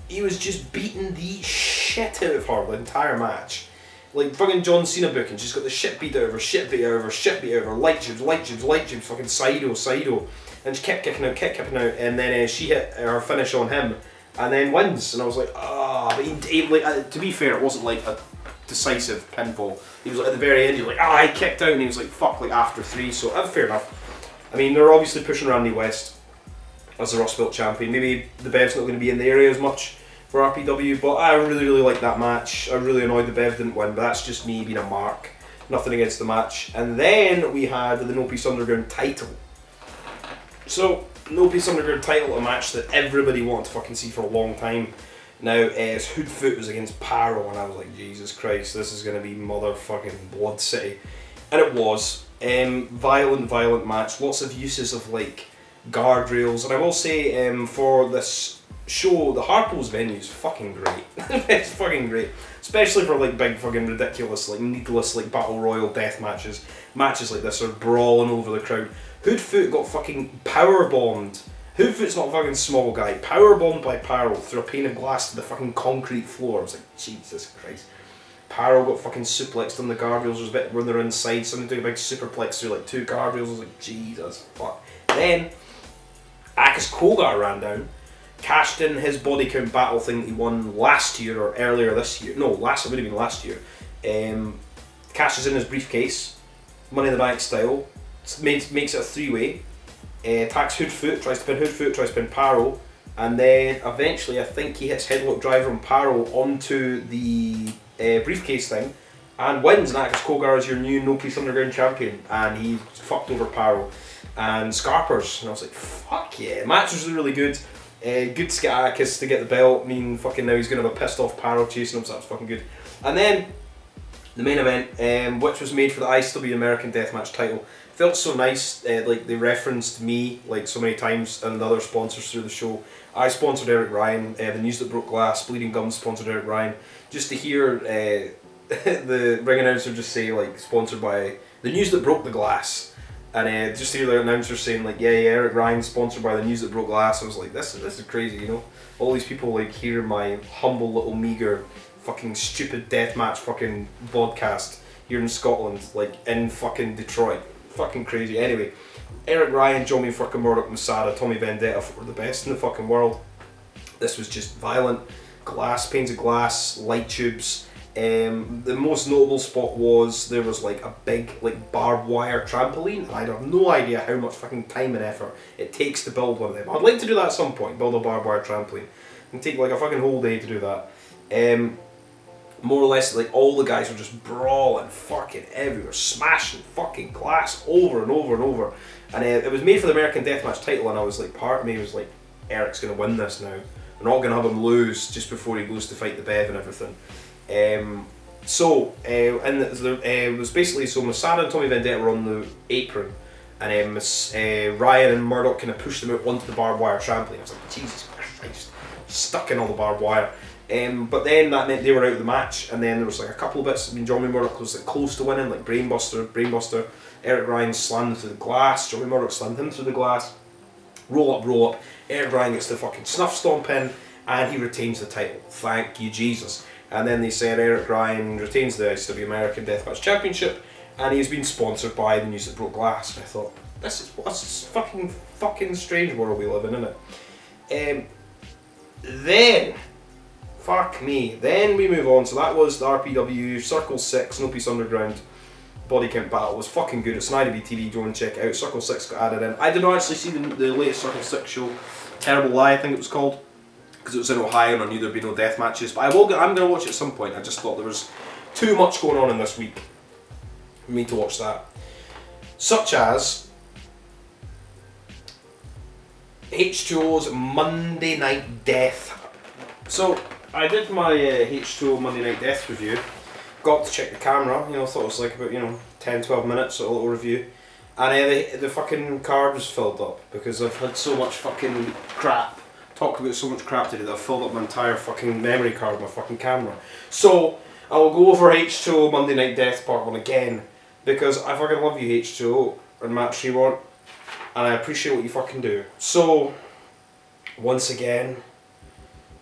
He was just beating the shit out of her the entire match. Like fucking John Cena booking, she's got the shit beat out of her, shit beat out of her, shit beat out of her, light tubes, fucking Sido. And she kept kicking out, and then she hit her finish on him, and then wins. And I was like, ah, but he like, to be fair, it wasn't like a decisive pinfall. He was like at the very end, he was like, ah, I kicked out, and he was like, fuck, like after 3, so fair enough. I mean, they're obviously pushing Randy West as the Rust Belt champion. Maybe the Bev's not going to be in the area as much for RPW, but I really liked that match. I really annoyed the Bev didn't win, but that's just me being a mark. Nothing against the match. And then we had the No Peace Underground title. So, No Peace Underground title, a match that everybody wanted to fucking see for a long time. Now, Hoodfoot was against Paro, and I was like, Jesus Christ, this is going to be motherfucking Blood City. And it was. Violent match, lots of uses of like guardrails, and I will say for this show, the Harpo's venue is fucking great. It's fucking great, especially for like big fucking ridiculous, like needless, like battle royal death matches. Matches like this are brawling over the crowd. Hoodfoot got fucking power bombed. Hoodfoot's not a fucking small guy. Power bombed by Paro through a pane of glass to the fucking concrete floor. I was like, Jesus Christ. Paro got fucking suplexed on the guardrails. There was a bit when they're inside. Somebody doing a big superplex through like 2 guardrails. I was like, Jesus fuck. Then Akis Kogar ran down, cashed in his body count battle thing that he won last year or earlier this year. No, it would have been last year. Cashes in his briefcase, Money in the Bank style, makes it a 3-way. Attacks Hoodfoot, tries to pin Hoodfoot, tries to pin Paro, and then eventually I think he hits headlock driver on Paro onto the briefcase thing and wins. And Akis Kogar is your new No Peace Underground champion, and he fucked over Paro. and Scarpers, and I was like, fuck yeah. Match was really good. Good Skatakis to get the belt. I mean, fucking now he's gonna have a pissed off Paro chasing him, so that's fucking good. And then the main event, which was made for the ICW American Deathmatch title, felt so nice. Like they referenced me like so many times and the other sponsors through the show. I sponsored Eric Ryan. The News That Broke Glass, Bleeding Gums sponsored Eric Ryan. Just to hear the ring announcer just say like sponsored by the News That Broke the Glass, and just to hear the announcer saying like yeah, Eric Ryan sponsored by the News That Broke Glass. I was like, this is crazy, you know. All these people like hear my humble little meager fucking stupid deathmatch fucking podcast here in Scotland, like in fucking Detroit. Fucking crazy. Anyway, Eric Ryan, Johnny fucking Murdoch, Masada, Tommy Vendetta were the best in the fucking world. This was just violent. Glass, panes of glass, light tubes. The most notable spot was there was like a big like barbed wire trampoline, and I have no idea how much fucking time and effort it takes to build one of them. I'd like to do that at some point, build a barbed wire trampoline. It can take like a fucking whole day to do that. More or less, like all the guys were just brawling fucking everywhere, smashing fucking glass over and over and over. And it was made for the American Deathmatch title, and I was like, part of me was like, Eric's gonna win this now. We're not gonna have him lose just before he goes to fight the Bev and everything. And it was basically, so Masada and Tommy Vendetta were on the apron, and Ryan and Murdoch kind of pushed them out onto the barbed wire trampoline. I was like, Jesus Christ, stuck in all the barbed wire. But then that meant they were out of the match, and then there was like a couple of bits. I mean, Johnny Murdoch was like close to winning, like Brainbuster. Eric Ryan slammed him through the glass. Johnny Murdoch slammed him through the glass. Roll up. Eric Ryan gets the fucking snuff stomp in, and he retains the title. Thank you, Jesus. And then they said Eric Ryan retains the ICW American Deathmatch Championship, and he's been sponsored by the News That Broke Glass. And I thought, this is what's fucking strange world we live in, isn't it? Then. Fuck me. Then we move on. So that was the RPW Circle 6 No Peace Underground body count battle. It was fucking good. It's an IDB TV. Go and check it out. Circle 6 got added in. I did not actually see the latest Circle 6 show. Terrible Lie, I think it was called, because it was in Ohio and I knew there'd be no death matches. But I'm going to watch it at some point. I just thought there was too much going on in this week for me to watch that. Such as H2O's Monday Night Death. So I did my H2O Monday Night Death review, got to check the camera, you know, thought it was like about, 10-12 minutes, a little review, and the fucking card was filled up, because I've had so much fucking crap, talked about so much crap today that I've filled up my entire fucking memory card with my fucking camera. So, I will go over H2O Monday Night Death Part 1 again, because I fucking love you, H2O, and Matt Tremont, and I appreciate what you fucking do. So, once again,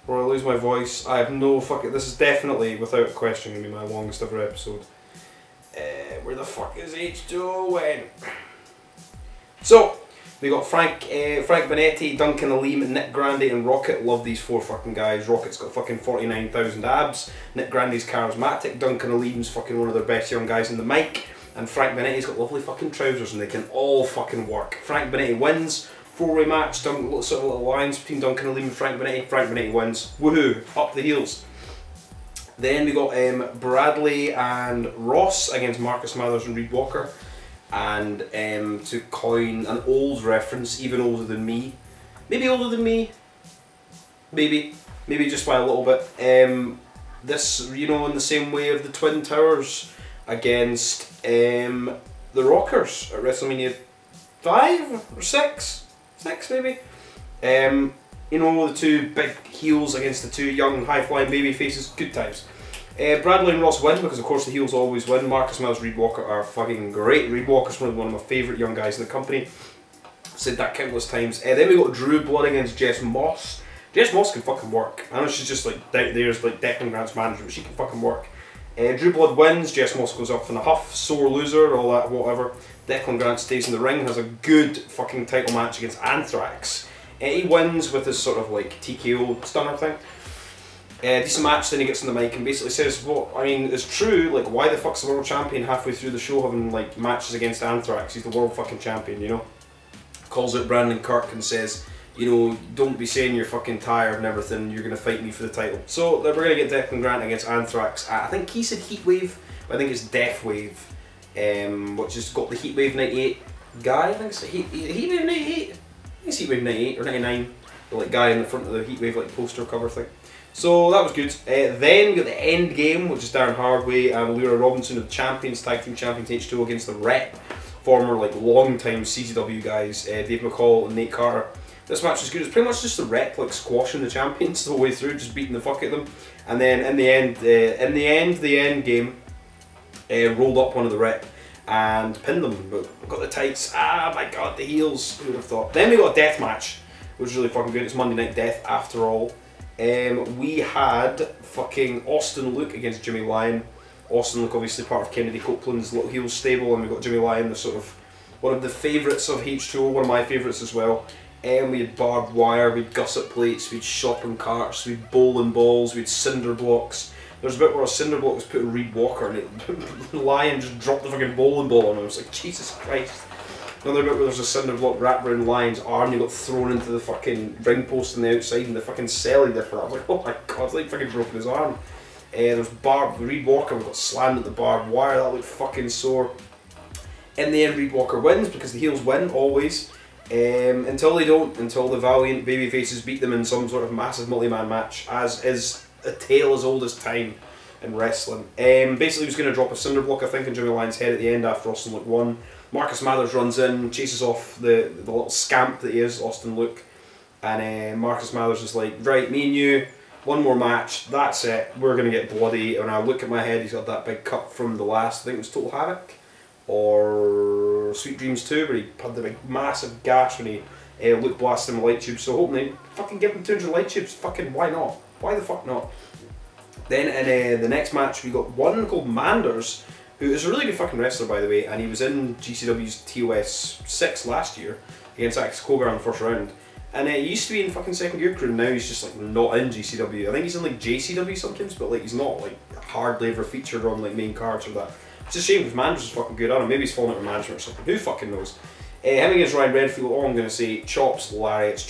or I lose my voice, I have no fucking... This is definitely, without question, going to be my longest ever episode. Where the fuck is H2O when? So, we got Frank Benetti, Duncan Aleem, Nick Grandi and Rocket. Love these four fucking guys. Rocket's got fucking 49,000 abs. Nick Grandi's charismatic. Duncan Aleem's fucking one of their best young guys in the mic. And Frank Benetti's got lovely fucking trousers and they can all fucking work. Frank Benetti wins. Four-way match, sort of a little alliance between Duncan Aleem and Frank Benetti. Frank Benetti wins. Woohoo! Up the heels. Then we got Bradley and Ross against Marcus Mathers and Reed Walker. And to coin an old reference, even older than me. Maybe older than me. Maybe just by a little bit. This, in the same way of the Twin Towers against the Rockers at WrestleMania 5 or 6? 6 maybe. The two big heels against the two young high-flying baby faces. Good times. Bradley and Ross win because of course the heels always win. Marcus Mills, Reed Walker are fucking great. Reed Walker's one of my favourite young guys in the company. I've said that countless times. Then we got Drew Blood against Jess Moss. Jess Moss can fucking work. I know she's just like there's like Declan Grant's manager, but she can fucking work. Drew Blood wins, Jess Moss goes off in a huff, sore loser, all that, whatever. Declan Grant stays in the ring, has a good fucking title match against Anthrax. He wins with his sort of like TKO stunner thing. Decent match, then he gets on the mic and basically says, well, I mean, it's true, like, why the fuck's the world champion halfway through the show having like matches against Anthrax? He's the world fucking champion, Calls out Brandon Kirk and says, don't be saying you're fucking tired and everything, you're going to fight me for the title. So we're going to get Declan Grant against Anthrax. I think he said Heatwave, but I think it's Deathwave, which has got the Heatwave 98 guy. I think it's Heatwave 98. I think it's Heatwave 98 or 99. The like guy in the front of the Heatwave like poster cover thing. So that was good. Then we got the end game, which is Darren Hardway and Lyra Robinson, of the champions, tag team champions H2O, against the Rep, former like long time CCW guys, Dave McCall and Nate Carter. This match was good. It's pretty much just the Rep like squashing the champions the whole way through, just beating the fuck out of them. And then in the end game, rolled up one of the Rep and pinned them. But got the tights. Ah, my god, the heels. Who would have thought? Then we got a death match, which was really fucking good. It's Monday Night Death after all. We had fucking Austin Luke against Jimmy Lyon. Austin Luke, obviously part of Kennedy Copeland's Little Heels stable, and we got Jimmy Lyon, the sort of one of the favourites of H2O, one of my favourites as well. We had barbed wire, we had gusset plates, we had shopping carts, we had bowling balls, we had cinder blocks. There's a bit where a cinder block was put in Reed Walker and Lion just dropped the fucking bowling ball on him. I was like, Jesus Christ. Another bit where there's a cinder block wrapped around Lion's arm, he got thrown into the fucking ring post on the outside and the fucking cell he did for that. I was like, oh my god, it's like fucking broken his arm. There's Reed Walker got slammed at the barbed wire, that looked fucking sore. In the end, Reed Walker wins because the heels win, always. Until they don't, until the valiant babyfaces beat them in some sort of massive multi-man match, as is a tale as old as time in wrestling. Basically he was going to drop a cinder block, I think, on Jimmy Lyon's head at the end after Austin Luke won. Marcus Mathers runs in, chases off the little scamp that he is, Austin Luke, and Marcus Mathers is like, right, me and you, one more match, that's it, we're going to get bloody. And I look at my head, he's got that big cut from the last, I think it was Total Havoc, or Sweet Dreams 2, where he had the big massive gash when he Luke blasted him with light tubes. So hoping they fucking give him 200 light tubes, fucking why not? Why the fuck not? Then in the next match we got one called Manders, who is a really good fucking wrestler by the way, and he was in GCW's TOS 6 last year against Alex Kogar in the first round. And he used to be in fucking Second Gear Crew, and now he's just like not in GCW. I think he's in like JCW sometimes, but like he's not like hardly ever featured on like main cards or that. It's a shame because Manders is fucking good. I don't know, maybe he's falling out of management or something. Who fucking knows? Him against Ryan Redfield, all I'm going to say, chops, lariats,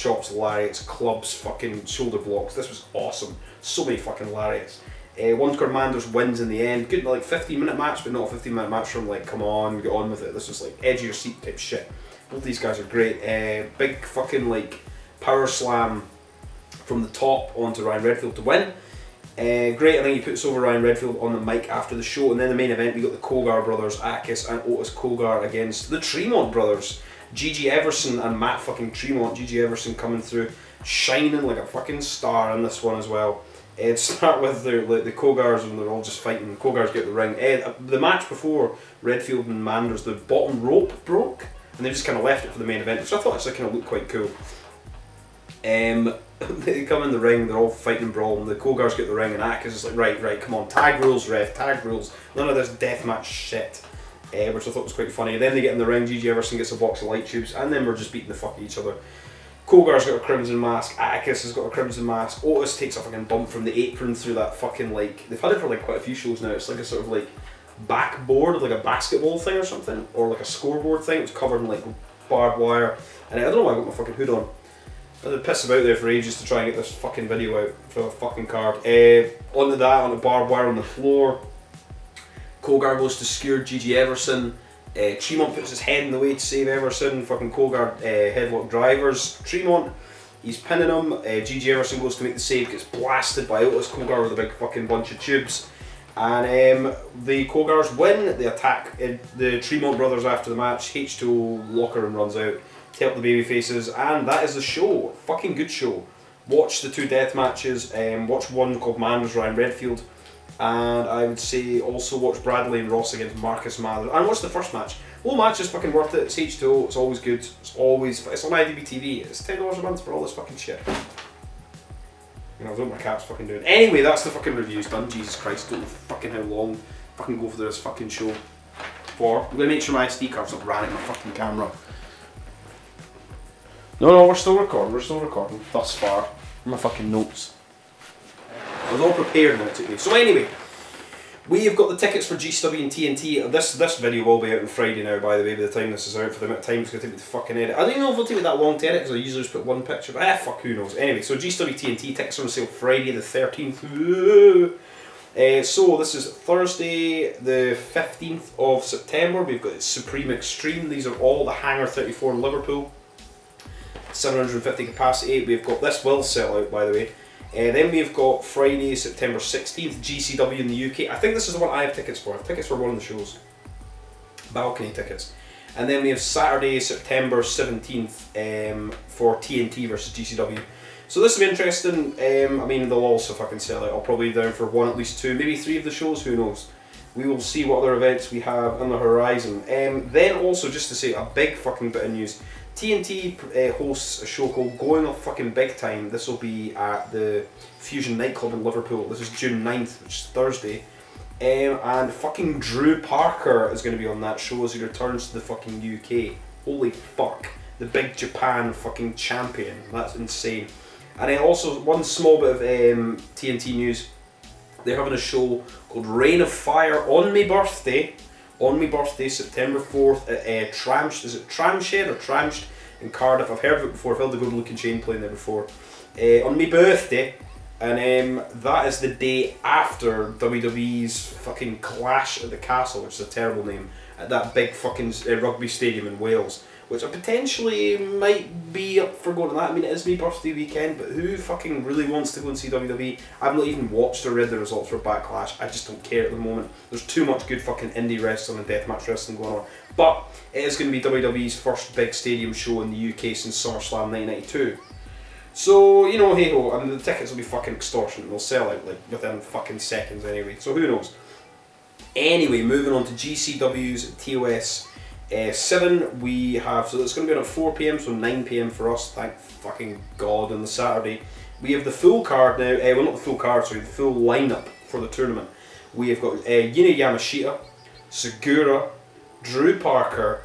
clubs, fucking shoulder blocks. This was awesome. So many fucking lariats. One score Manders wins in the end. Good like 15-minute match, but not a 15-minute match from like, come on, get on with it. This was like edge of your seat type shit. Both these guys are great. Big fucking like power slam from the top onto Ryan Redfield to win. Great, I think he puts over Ryan Redfield on the mic after the show, and then the main event we got the Kogar brothers, Akis and Otis Kogar, against the Tremont brothers, Gigi Everson and Matt fucking Tremont. Gigi Everson coming through, shining like a fucking star in this one as well. Start with the Kogars, and they're all just fighting. The Kogars get the ring. The match before Redfield and Manders, the bottom rope broke, and they just kind of left it for the main event, which I thought actually kind of looked quite cool. They come in the ring, they're all fighting and brawling. The Kogars get the ring, and Akis is like, right, come on, tag rules, ref, tag rules. None of this deathmatch shit, which I thought was quite funny. Then they get in the ring, Gigi Everson gets a box of light tubes, and then we're just beating the fuck at each other. Kogar's got a crimson mask, Akis has got a crimson mask, Otis takes a fucking bump from the apron through that fucking like, they've had it for like quite a few shows now, it's like a sort of like backboard of like a basketball thing or something, or like a scoreboard thing. It was covered in like barbed wire, and I don't know why I got my fucking hood on. I've been pissing about there for ages to try and get this fucking video out for a fucking card. Onto that, onto barbed wire on the floor. Kogar goes to skewer Gigi Everson. Tremont puts his head in the way to save Everson. Fucking Kogar headlock drivers Tremont. He's pinning him. Gigi Everson goes to make the save, gets blasted by Otis Kogar with a big fucking bunch of tubes. And the Kogars win. They attack the Tremont brothers after the match. H2O locker and runs out to help the baby faces, and that is the show. Fucking good show. Watch the two death matches. Watch one called Manders Ryan Redfield, and I would say also watch Bradley and Ross against Marcus Mathers, and watch the first match. Whole match is fucking worth it. It's H2O. It's always good. It's on IDB TV. It's $10 a month for all this fucking shit. You know, I don't know what my cat's fucking doing. Anyway, that's the fucking reviews done. Jesus Christ, don't know fucking how long fucking go for this fucking show for. I'm gonna make sure my SD card's not ran at my fucking camera. No, we're still recording, thus far. My fucking notes. I was all prepared when it took me. So anyway, we have got the tickets for GCW and TNT. This video will be out on Friday now, by the way, by the time this is out, for the amount of time it's going to take me to fucking edit. I don't even know if it'll take me that long to edit, because I usually just put one picture, but fuck, who knows. Anyway, so GCW TNT tickets are on sale Friday the 13th. So this is Thursday the 15th of September. We've got Supreme Extreme. These are all the Hangar 34 in Liverpool. 750 capacity. We've got, this will sell out by the way. Then we've got Friday September 16th, GCW in the UK. I think this is the one I have tickets for. I have tickets for one of the shows. Balcony tickets. And then we have Saturday September 17th for TNT versus GCW. So this will be interesting. I mean, they'll also fucking sell out. I'll probably be down for one, at least two, maybe three of the shows, who knows. We will see what other events we have on the horizon. Then also, just to say a big fucking bit of news. TNT hosts a show called Going Off Fucking Big Time. This will be at the Fusion nightclub in Liverpool. This is June 9th, which is Thursday. And fucking Drew Parker is going to be on that show as he returns to the fucking UK. Holy fuck. The big Japan fucking champion. That's insane. And then also, one small bit of TNT news. They're having a show called Reign of Fire on my birthday. On my birthday, September 4th at Tramshed. Is it Tramshed or Tramshed in Cardiff? I've heard of it before. I've heard the Good Looking Chain playing there before. On my birthday. And that is the day after WWE's fucking Clash at the Castle, which is a terrible name, at that big fucking rugby stadium in Wales. Which I potentially might be up for going to that. I mean, it is my birthday weekend, but who fucking really wants to go and see WWE? I've not even watched or read the results for Backlash. I just don't care at the moment. There's too much good fucking indie wrestling and deathmatch wrestling going on. But it is going to be WWE's first big stadium show in the UK since SummerSlam 1992. So, you know, hey ho, I mean, the tickets will be fucking extortionate. They'll sell out like within fucking seconds anyway. So who knows? Anyway, moving on to GCW's TOS 7, we have, so it's going to be on at 4 PM, so 9 PM for us, thank fucking God, on the Saturday. We have the full card now, well not the full card, sorry, the full lineup for the tournament. We have got Yuna Yamashita, Segura, Drew Parker,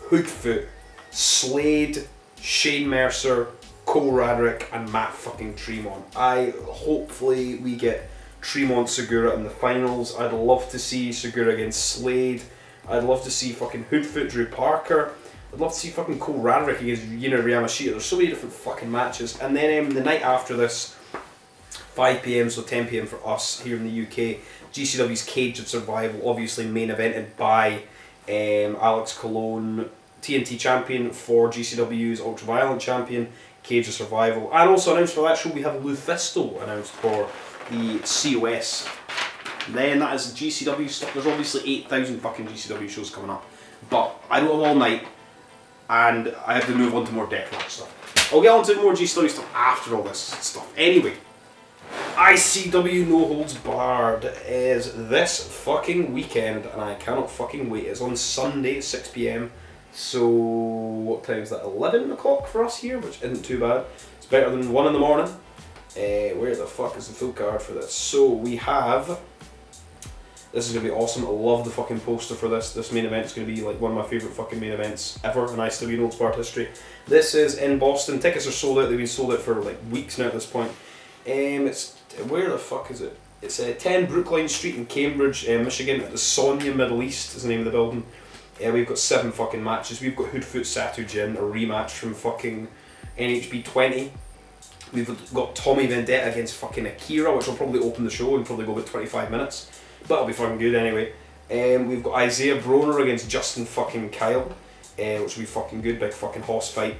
Hoodfoot, Slade, Shane Mercer, Cole Radrick and Matt fucking Tremont. Hopefully we get Tremont Segura in the finals. I'd love to see Segura against Slade. I'd love to see fucking Hoodfoot, Drew Parker. I'd love to see fucking Cole Radrick against Yuna Yamashita. There's so many different fucking matches. And then the night after this, 5 PM, so 10 PM for us here in the UK, GCW's Cage of Survival, obviously main evented by Alex Colon, TNT champion, for GCW's Ultraviolent champion, Cage of Survival. And also announced for that show, we have Lufisto announced for the COS. Then that is the GCW stuff. There's obviously 8,000 fucking GCW shows coming up, but I don't have all night, and I have to move on to more deathmatch stuff. I'll get on to more GCW stuff after all this stuff. Anyway, ICW No Holds Barred is this fucking weekend, and I cannot fucking wait. It's on Sunday at 6 PM. So what time is that? 11 o'clock for us here, which isn't too bad. It's better than 1 in the morning. Where the fuck is the full card for this? So we have. This is going to be awesome. I love the fucking poster for this. This main event is going to be like one of my favourite fucking main events ever in ICW No Holds Barred history. This is in Boston. Tickets are sold out. They've been sold out for like weeks now at this point. It's, where the fuck is it? It's 10 Brookline Street in Cambridge, Michigan, at the Sonia Middle East is the name of the building. We've got 7 fucking matches. We've got Hoodfoot Satujin, a rematch from fucking NHB 20. We've got Tommy Vendetta against fucking Akira, which will probably open the show and probably go about 25 minutes. But it'll be fucking good anyway. We've got Isaiah Broner against Justin fucking Kyle, which will be fucking good, big fucking horse fight.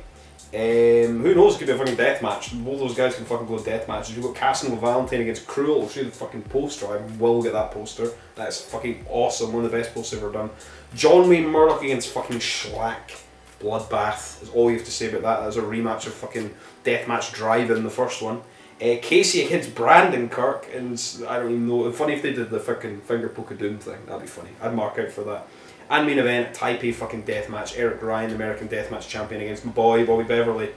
Who knows, it could be a fucking death match. Both those guys can fucking go death matches. We've got Casanova Valentine against Cruel. I'll show you the fucking poster. I will get that poster. That's fucking awesome. One of the best posters I've ever done. John Wayne Murdoch against fucking Schlack. Bloodbath is all you have to say about that. That's a rematch of fucking Deathmatch Drive-In, the first one. Casey against Brandon Kirk, and I don't even know. It'd be funny if they did the fucking finger poke of doom thing. That'd be funny. I'd mark out for that. And main event, Taipei fucking deathmatch. Eric Ryan, American Deathmatch champion, against my boy Bobby Beverly.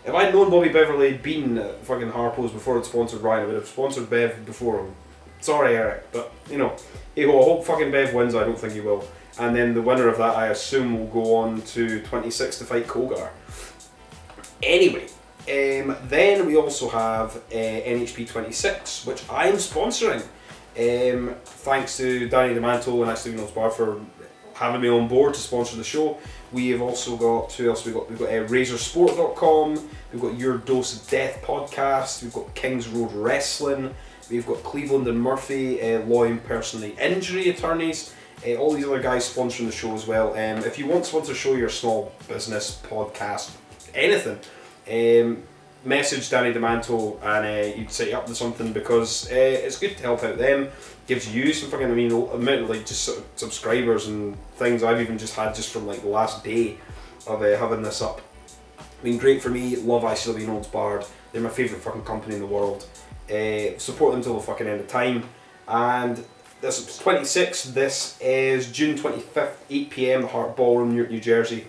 If I'd known Bobby Beverly had been at fucking Harpo's before it sponsored Ryan, I would have sponsored Bev before him. Sorry, Eric, but you know, hey ho, I hope fucking Bev wins. I don't think he will. And then the winner of that, I assume, will go on to 26 to fight Kogar. Anyway, then we also have NHB 26, which I am sponsoring. Thanks to Danny DeManto and ICW No Holds Barred for having me on board to sponsor the show. We have also got, who else we've got? We've got RazorSport.com, we've got Your Dose of Death podcast, we've got Kings Road Wrestling, We've got Cleveland and Murphy, Law and Personal Injury Attorneys. All these other guys sponsoring the show as well. If you want someone to show your small business, podcast, anything, message Danny DeManto and you'd set you up to something, because it's good to help out them. Gives you some fucking, I mean, amount of like just sort of subscribers and things I've even just had just from like the last day of having this up. Been great for me. Love ICW Olds Bard. They're my favourite fucking company in the world. Support them till the fucking end of time. And this is 26. This is June 25th, 8 PM, the Hart Ballroom, Newark, New Jersey.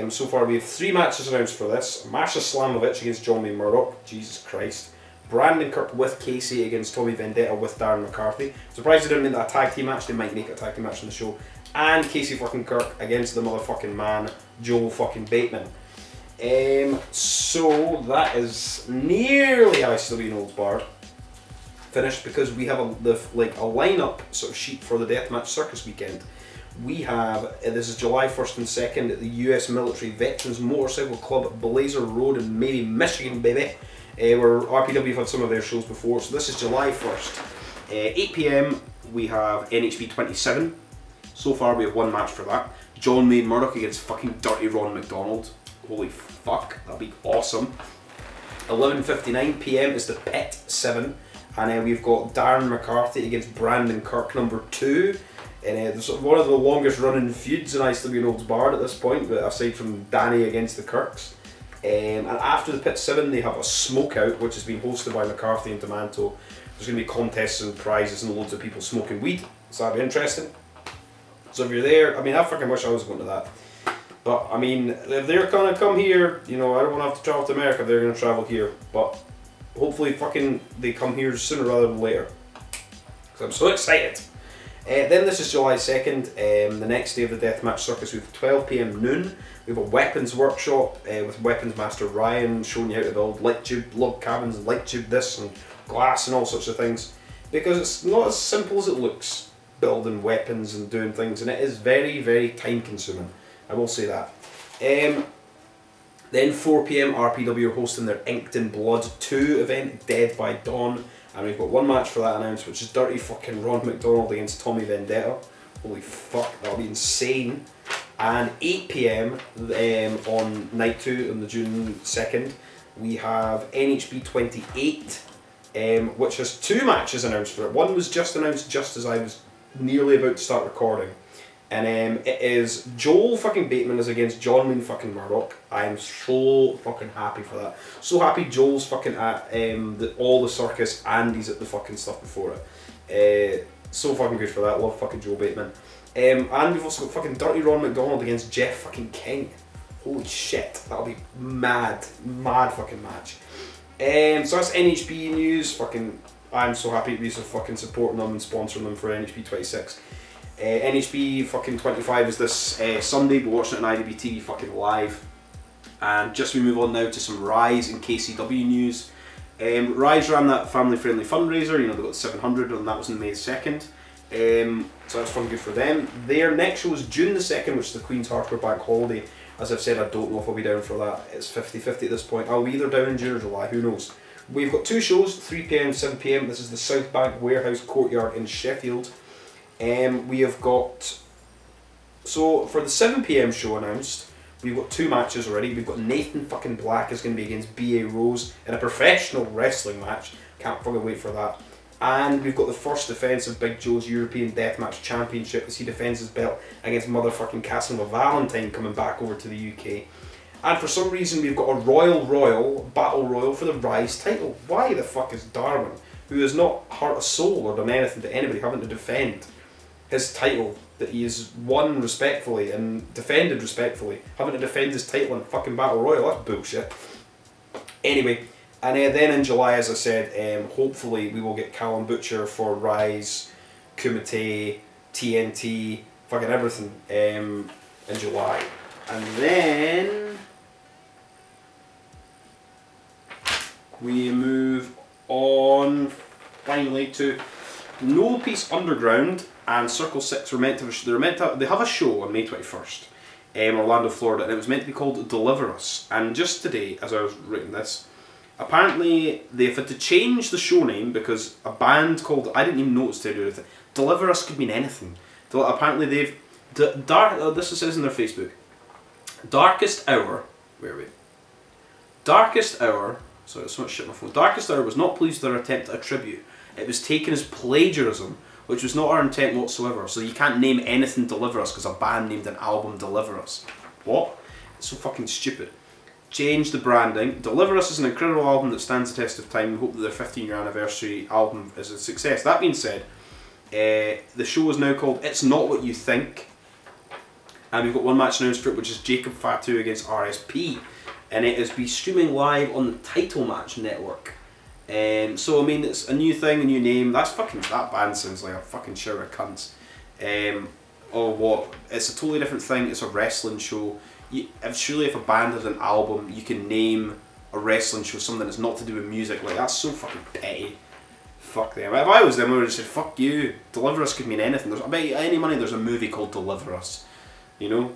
So far we have 3 matches announced for this. Masha Slamovich against John Wayne Murdoch. Jesus Christ. Brandon Kirk with Casey against Tommy Vendetta with Darren McCarthy. Surprised they didn't make that a tag team match. They might make it a tag team match on the show. And Casey fucking Kirk against the motherfucking man, Joel fucking Bateman. So that is nearly ICW Olds Bard finished, because we have a lineup sort of sheet for the Deathmatch Circus weekend. We have, this is July 1st and 2nd at the US Military Veterans Motorcycle Club at Blazer Road in maybe Michigan, baby, where RPW have had some of their shows before. So this is July 1st. 8 PM we have NHB 27. So far we have 1 match for that. John Wayne Murdoch against fucking Dirty Ron McDonald. Holy fuck, that'll be awesome. 11:59 PM is the Pet 7. And then we've got Darren McCarthy against Brandon Kirk, number 2. And it's one of the longest running feuds in ICW Olds Bard at this point, but aside from Danny against the Kirks. And after the Pit 7 they have a smokeout, which has been hosted by McCarthy and DeManto. There's going to be contests and prizes and loads of people smoking weed, so that'll be interesting. So if you're there, I mean, I fucking wish I was going to that. But I mean, if they're going to come here, you know, I don't want to have to travel to America, they're going to travel here. But hopefully fucking they come here sooner rather than later, because I'm so excited. Then this is July 2nd, the next day of the Deathmatch Circus. We have 12 PM noon. We have a weapons workshop with Weapons Master Ryan showing you how to build light tube log cabins and light tube this and glass and all sorts of things, because it's not as simple as it looks building weapons and doing things, and it is very, very time consuming, I will say that. Then 4 PM RPW are hosting their Inked in Blood 2 event, Dead by Dawn, and we've got 1 match for that announced, which is Dirty fucking Ron McDonald against Tommy Vendetta. Holy fuck, that'll be insane. And 8 PM on night 2 on the June 2nd, we have NHB 28, which has 2 matches announced for it. One was just announced just as I was nearly about to start recording. And it is Joel fucking Bateman is against John Wayne fucking Murdoch. I am so fucking happy for that. So happy Joel's fucking at all the circus and he's at the fucking stuff before it. So fucking good for that. Love fucking Joel Bateman. And we've also got fucking Dirty Ron McDonald against Jeff fucking King. Holy shit, that'll be mad fucking match. So that's NHB news. Fucking, I'm so happy to be so fucking supporting them and sponsoring them for NHB 26. NHB fucking 25 is this Sunday. We're watching it on IDB TV fucking live. And just we move on now to some Rise and KCW news. Rise ran that family friendly fundraiser, you know, they got 700 and that was on May 2nd. So that's fun, good for them. Their next show is June the 2nd, which is the Queen's Hardcore Bank Holiday. As I've said, I don't know if I'll be down for that. It's 50-50 at this point. I'll be either down in June or July, who knows. We've got 2 shows, 3 PM, 7 PM. This is the South Bank Warehouse Courtyard in Sheffield. We have got, so for the 7 PM show announced, we've got 2 matches already. We've got Nathan fucking Black is going to be against B.A. Rose in a professional wrestling match. Can't fucking wait for that. And we've got the first defence of Big Joe's European Deathmatch Championship as he defends his belt against motherfucking Casanova Valentine coming back over to the UK. And for some reason we've got a Royal Battle Royal for the Rise title. Why the fuck is Darwin, who has not hurt a soul or done anything to anybody, having to defend his title that he has won respectfully and defended respectfully, having to defend his title in fucking Battle Royal? That's bullshit. Anyway, and then in July, as I said, hopefully we will get Callum Butcher for Rise, Kumite, TNT, fucking everything in July. And then we move on finally to No Peace Underground and Circle 6 were meant to, they have a show on May 21st in Orlando, Florida, and it was meant to be called Deliver Us. And just today, as I was writing this, apparently they've had to change the show name because a band called, I didn't even notice they do it. Deliver Us could mean anything. Apparently they've, this says in their Facebook, Darkest Hour, where are we? Darkest Hour, sorry, there's so much shit on my phone. Darkest Hour was not pleased with their attempt at a tribute. It was taken as plagiarism, which was not our intent whatsoever. So you can't name anything Deliver Us because a band named an album Deliver Us. What? It's so fucking stupid. Change the branding. Deliver Us is an incredible album that stands the test of time. We hope that their 15-year anniversary album is a success. That being said, the show is now called It's Not What You Think. And we've got one match announced for it, which is Jacob Fatu against RSP. And it is be streaming live on the Title Match network. So I mean, it's a new thing, a new name. That band sounds like a fucking shower of cunts. Or what? It's a totally different thing. It's a wrestling show. Surely if a band has an album, you can name a wrestling show something that's not to do with music. Like, that's so fucking petty. Fuck them. If I was them, I would have said, fuck you. Deliver Us could mean anything. I bet you any money there's a movie called Deliver Us. You know?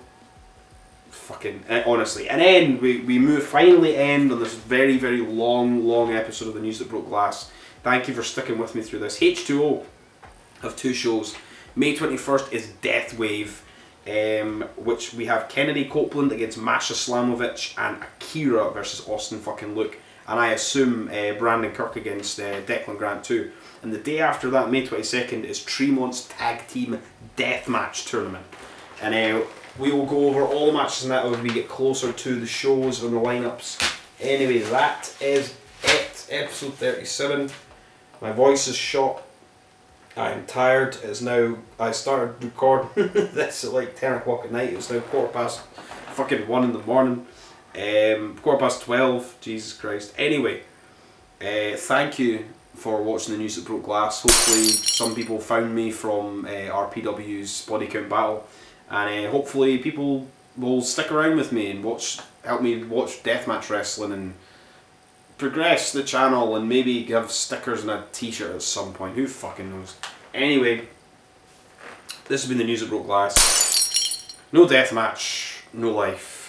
Fucking, honestly. And then we finally end on this very, very long episode of the News That Broke Glass. Thank you for sticking with me through this. H2O have 2 shows. May 21st is Death Wave, which we have Kennedy Copeland against Masha Slamovich and Akira versus Austin fucking Luke. And I assume Brandon Kirk against Declan Grant too. And the day after that, May 22nd, is Tremont's Tag Team Deathmatch Tournament. And we will go over all the matches in that as we get closer to the shows and the lineups. Anyway, that is it. Episode 37. My voice is shot. I am tired. It's now, I started recording this at like 10 o'clock at night. It's now 1:15 in the morning. 12. Jesus Christ. Anyway, thank you for watching the News That Broke Glass. Hopefully some people found me from RPW's Body Count Battle. And hopefully people will stick around with me and help me watch deathmatch wrestling and progress the channel and maybe give stickers and a t-shirt at some point. Who fucking knows? Anyway, this has been the News That Broke Glass. No deathmatch, no life.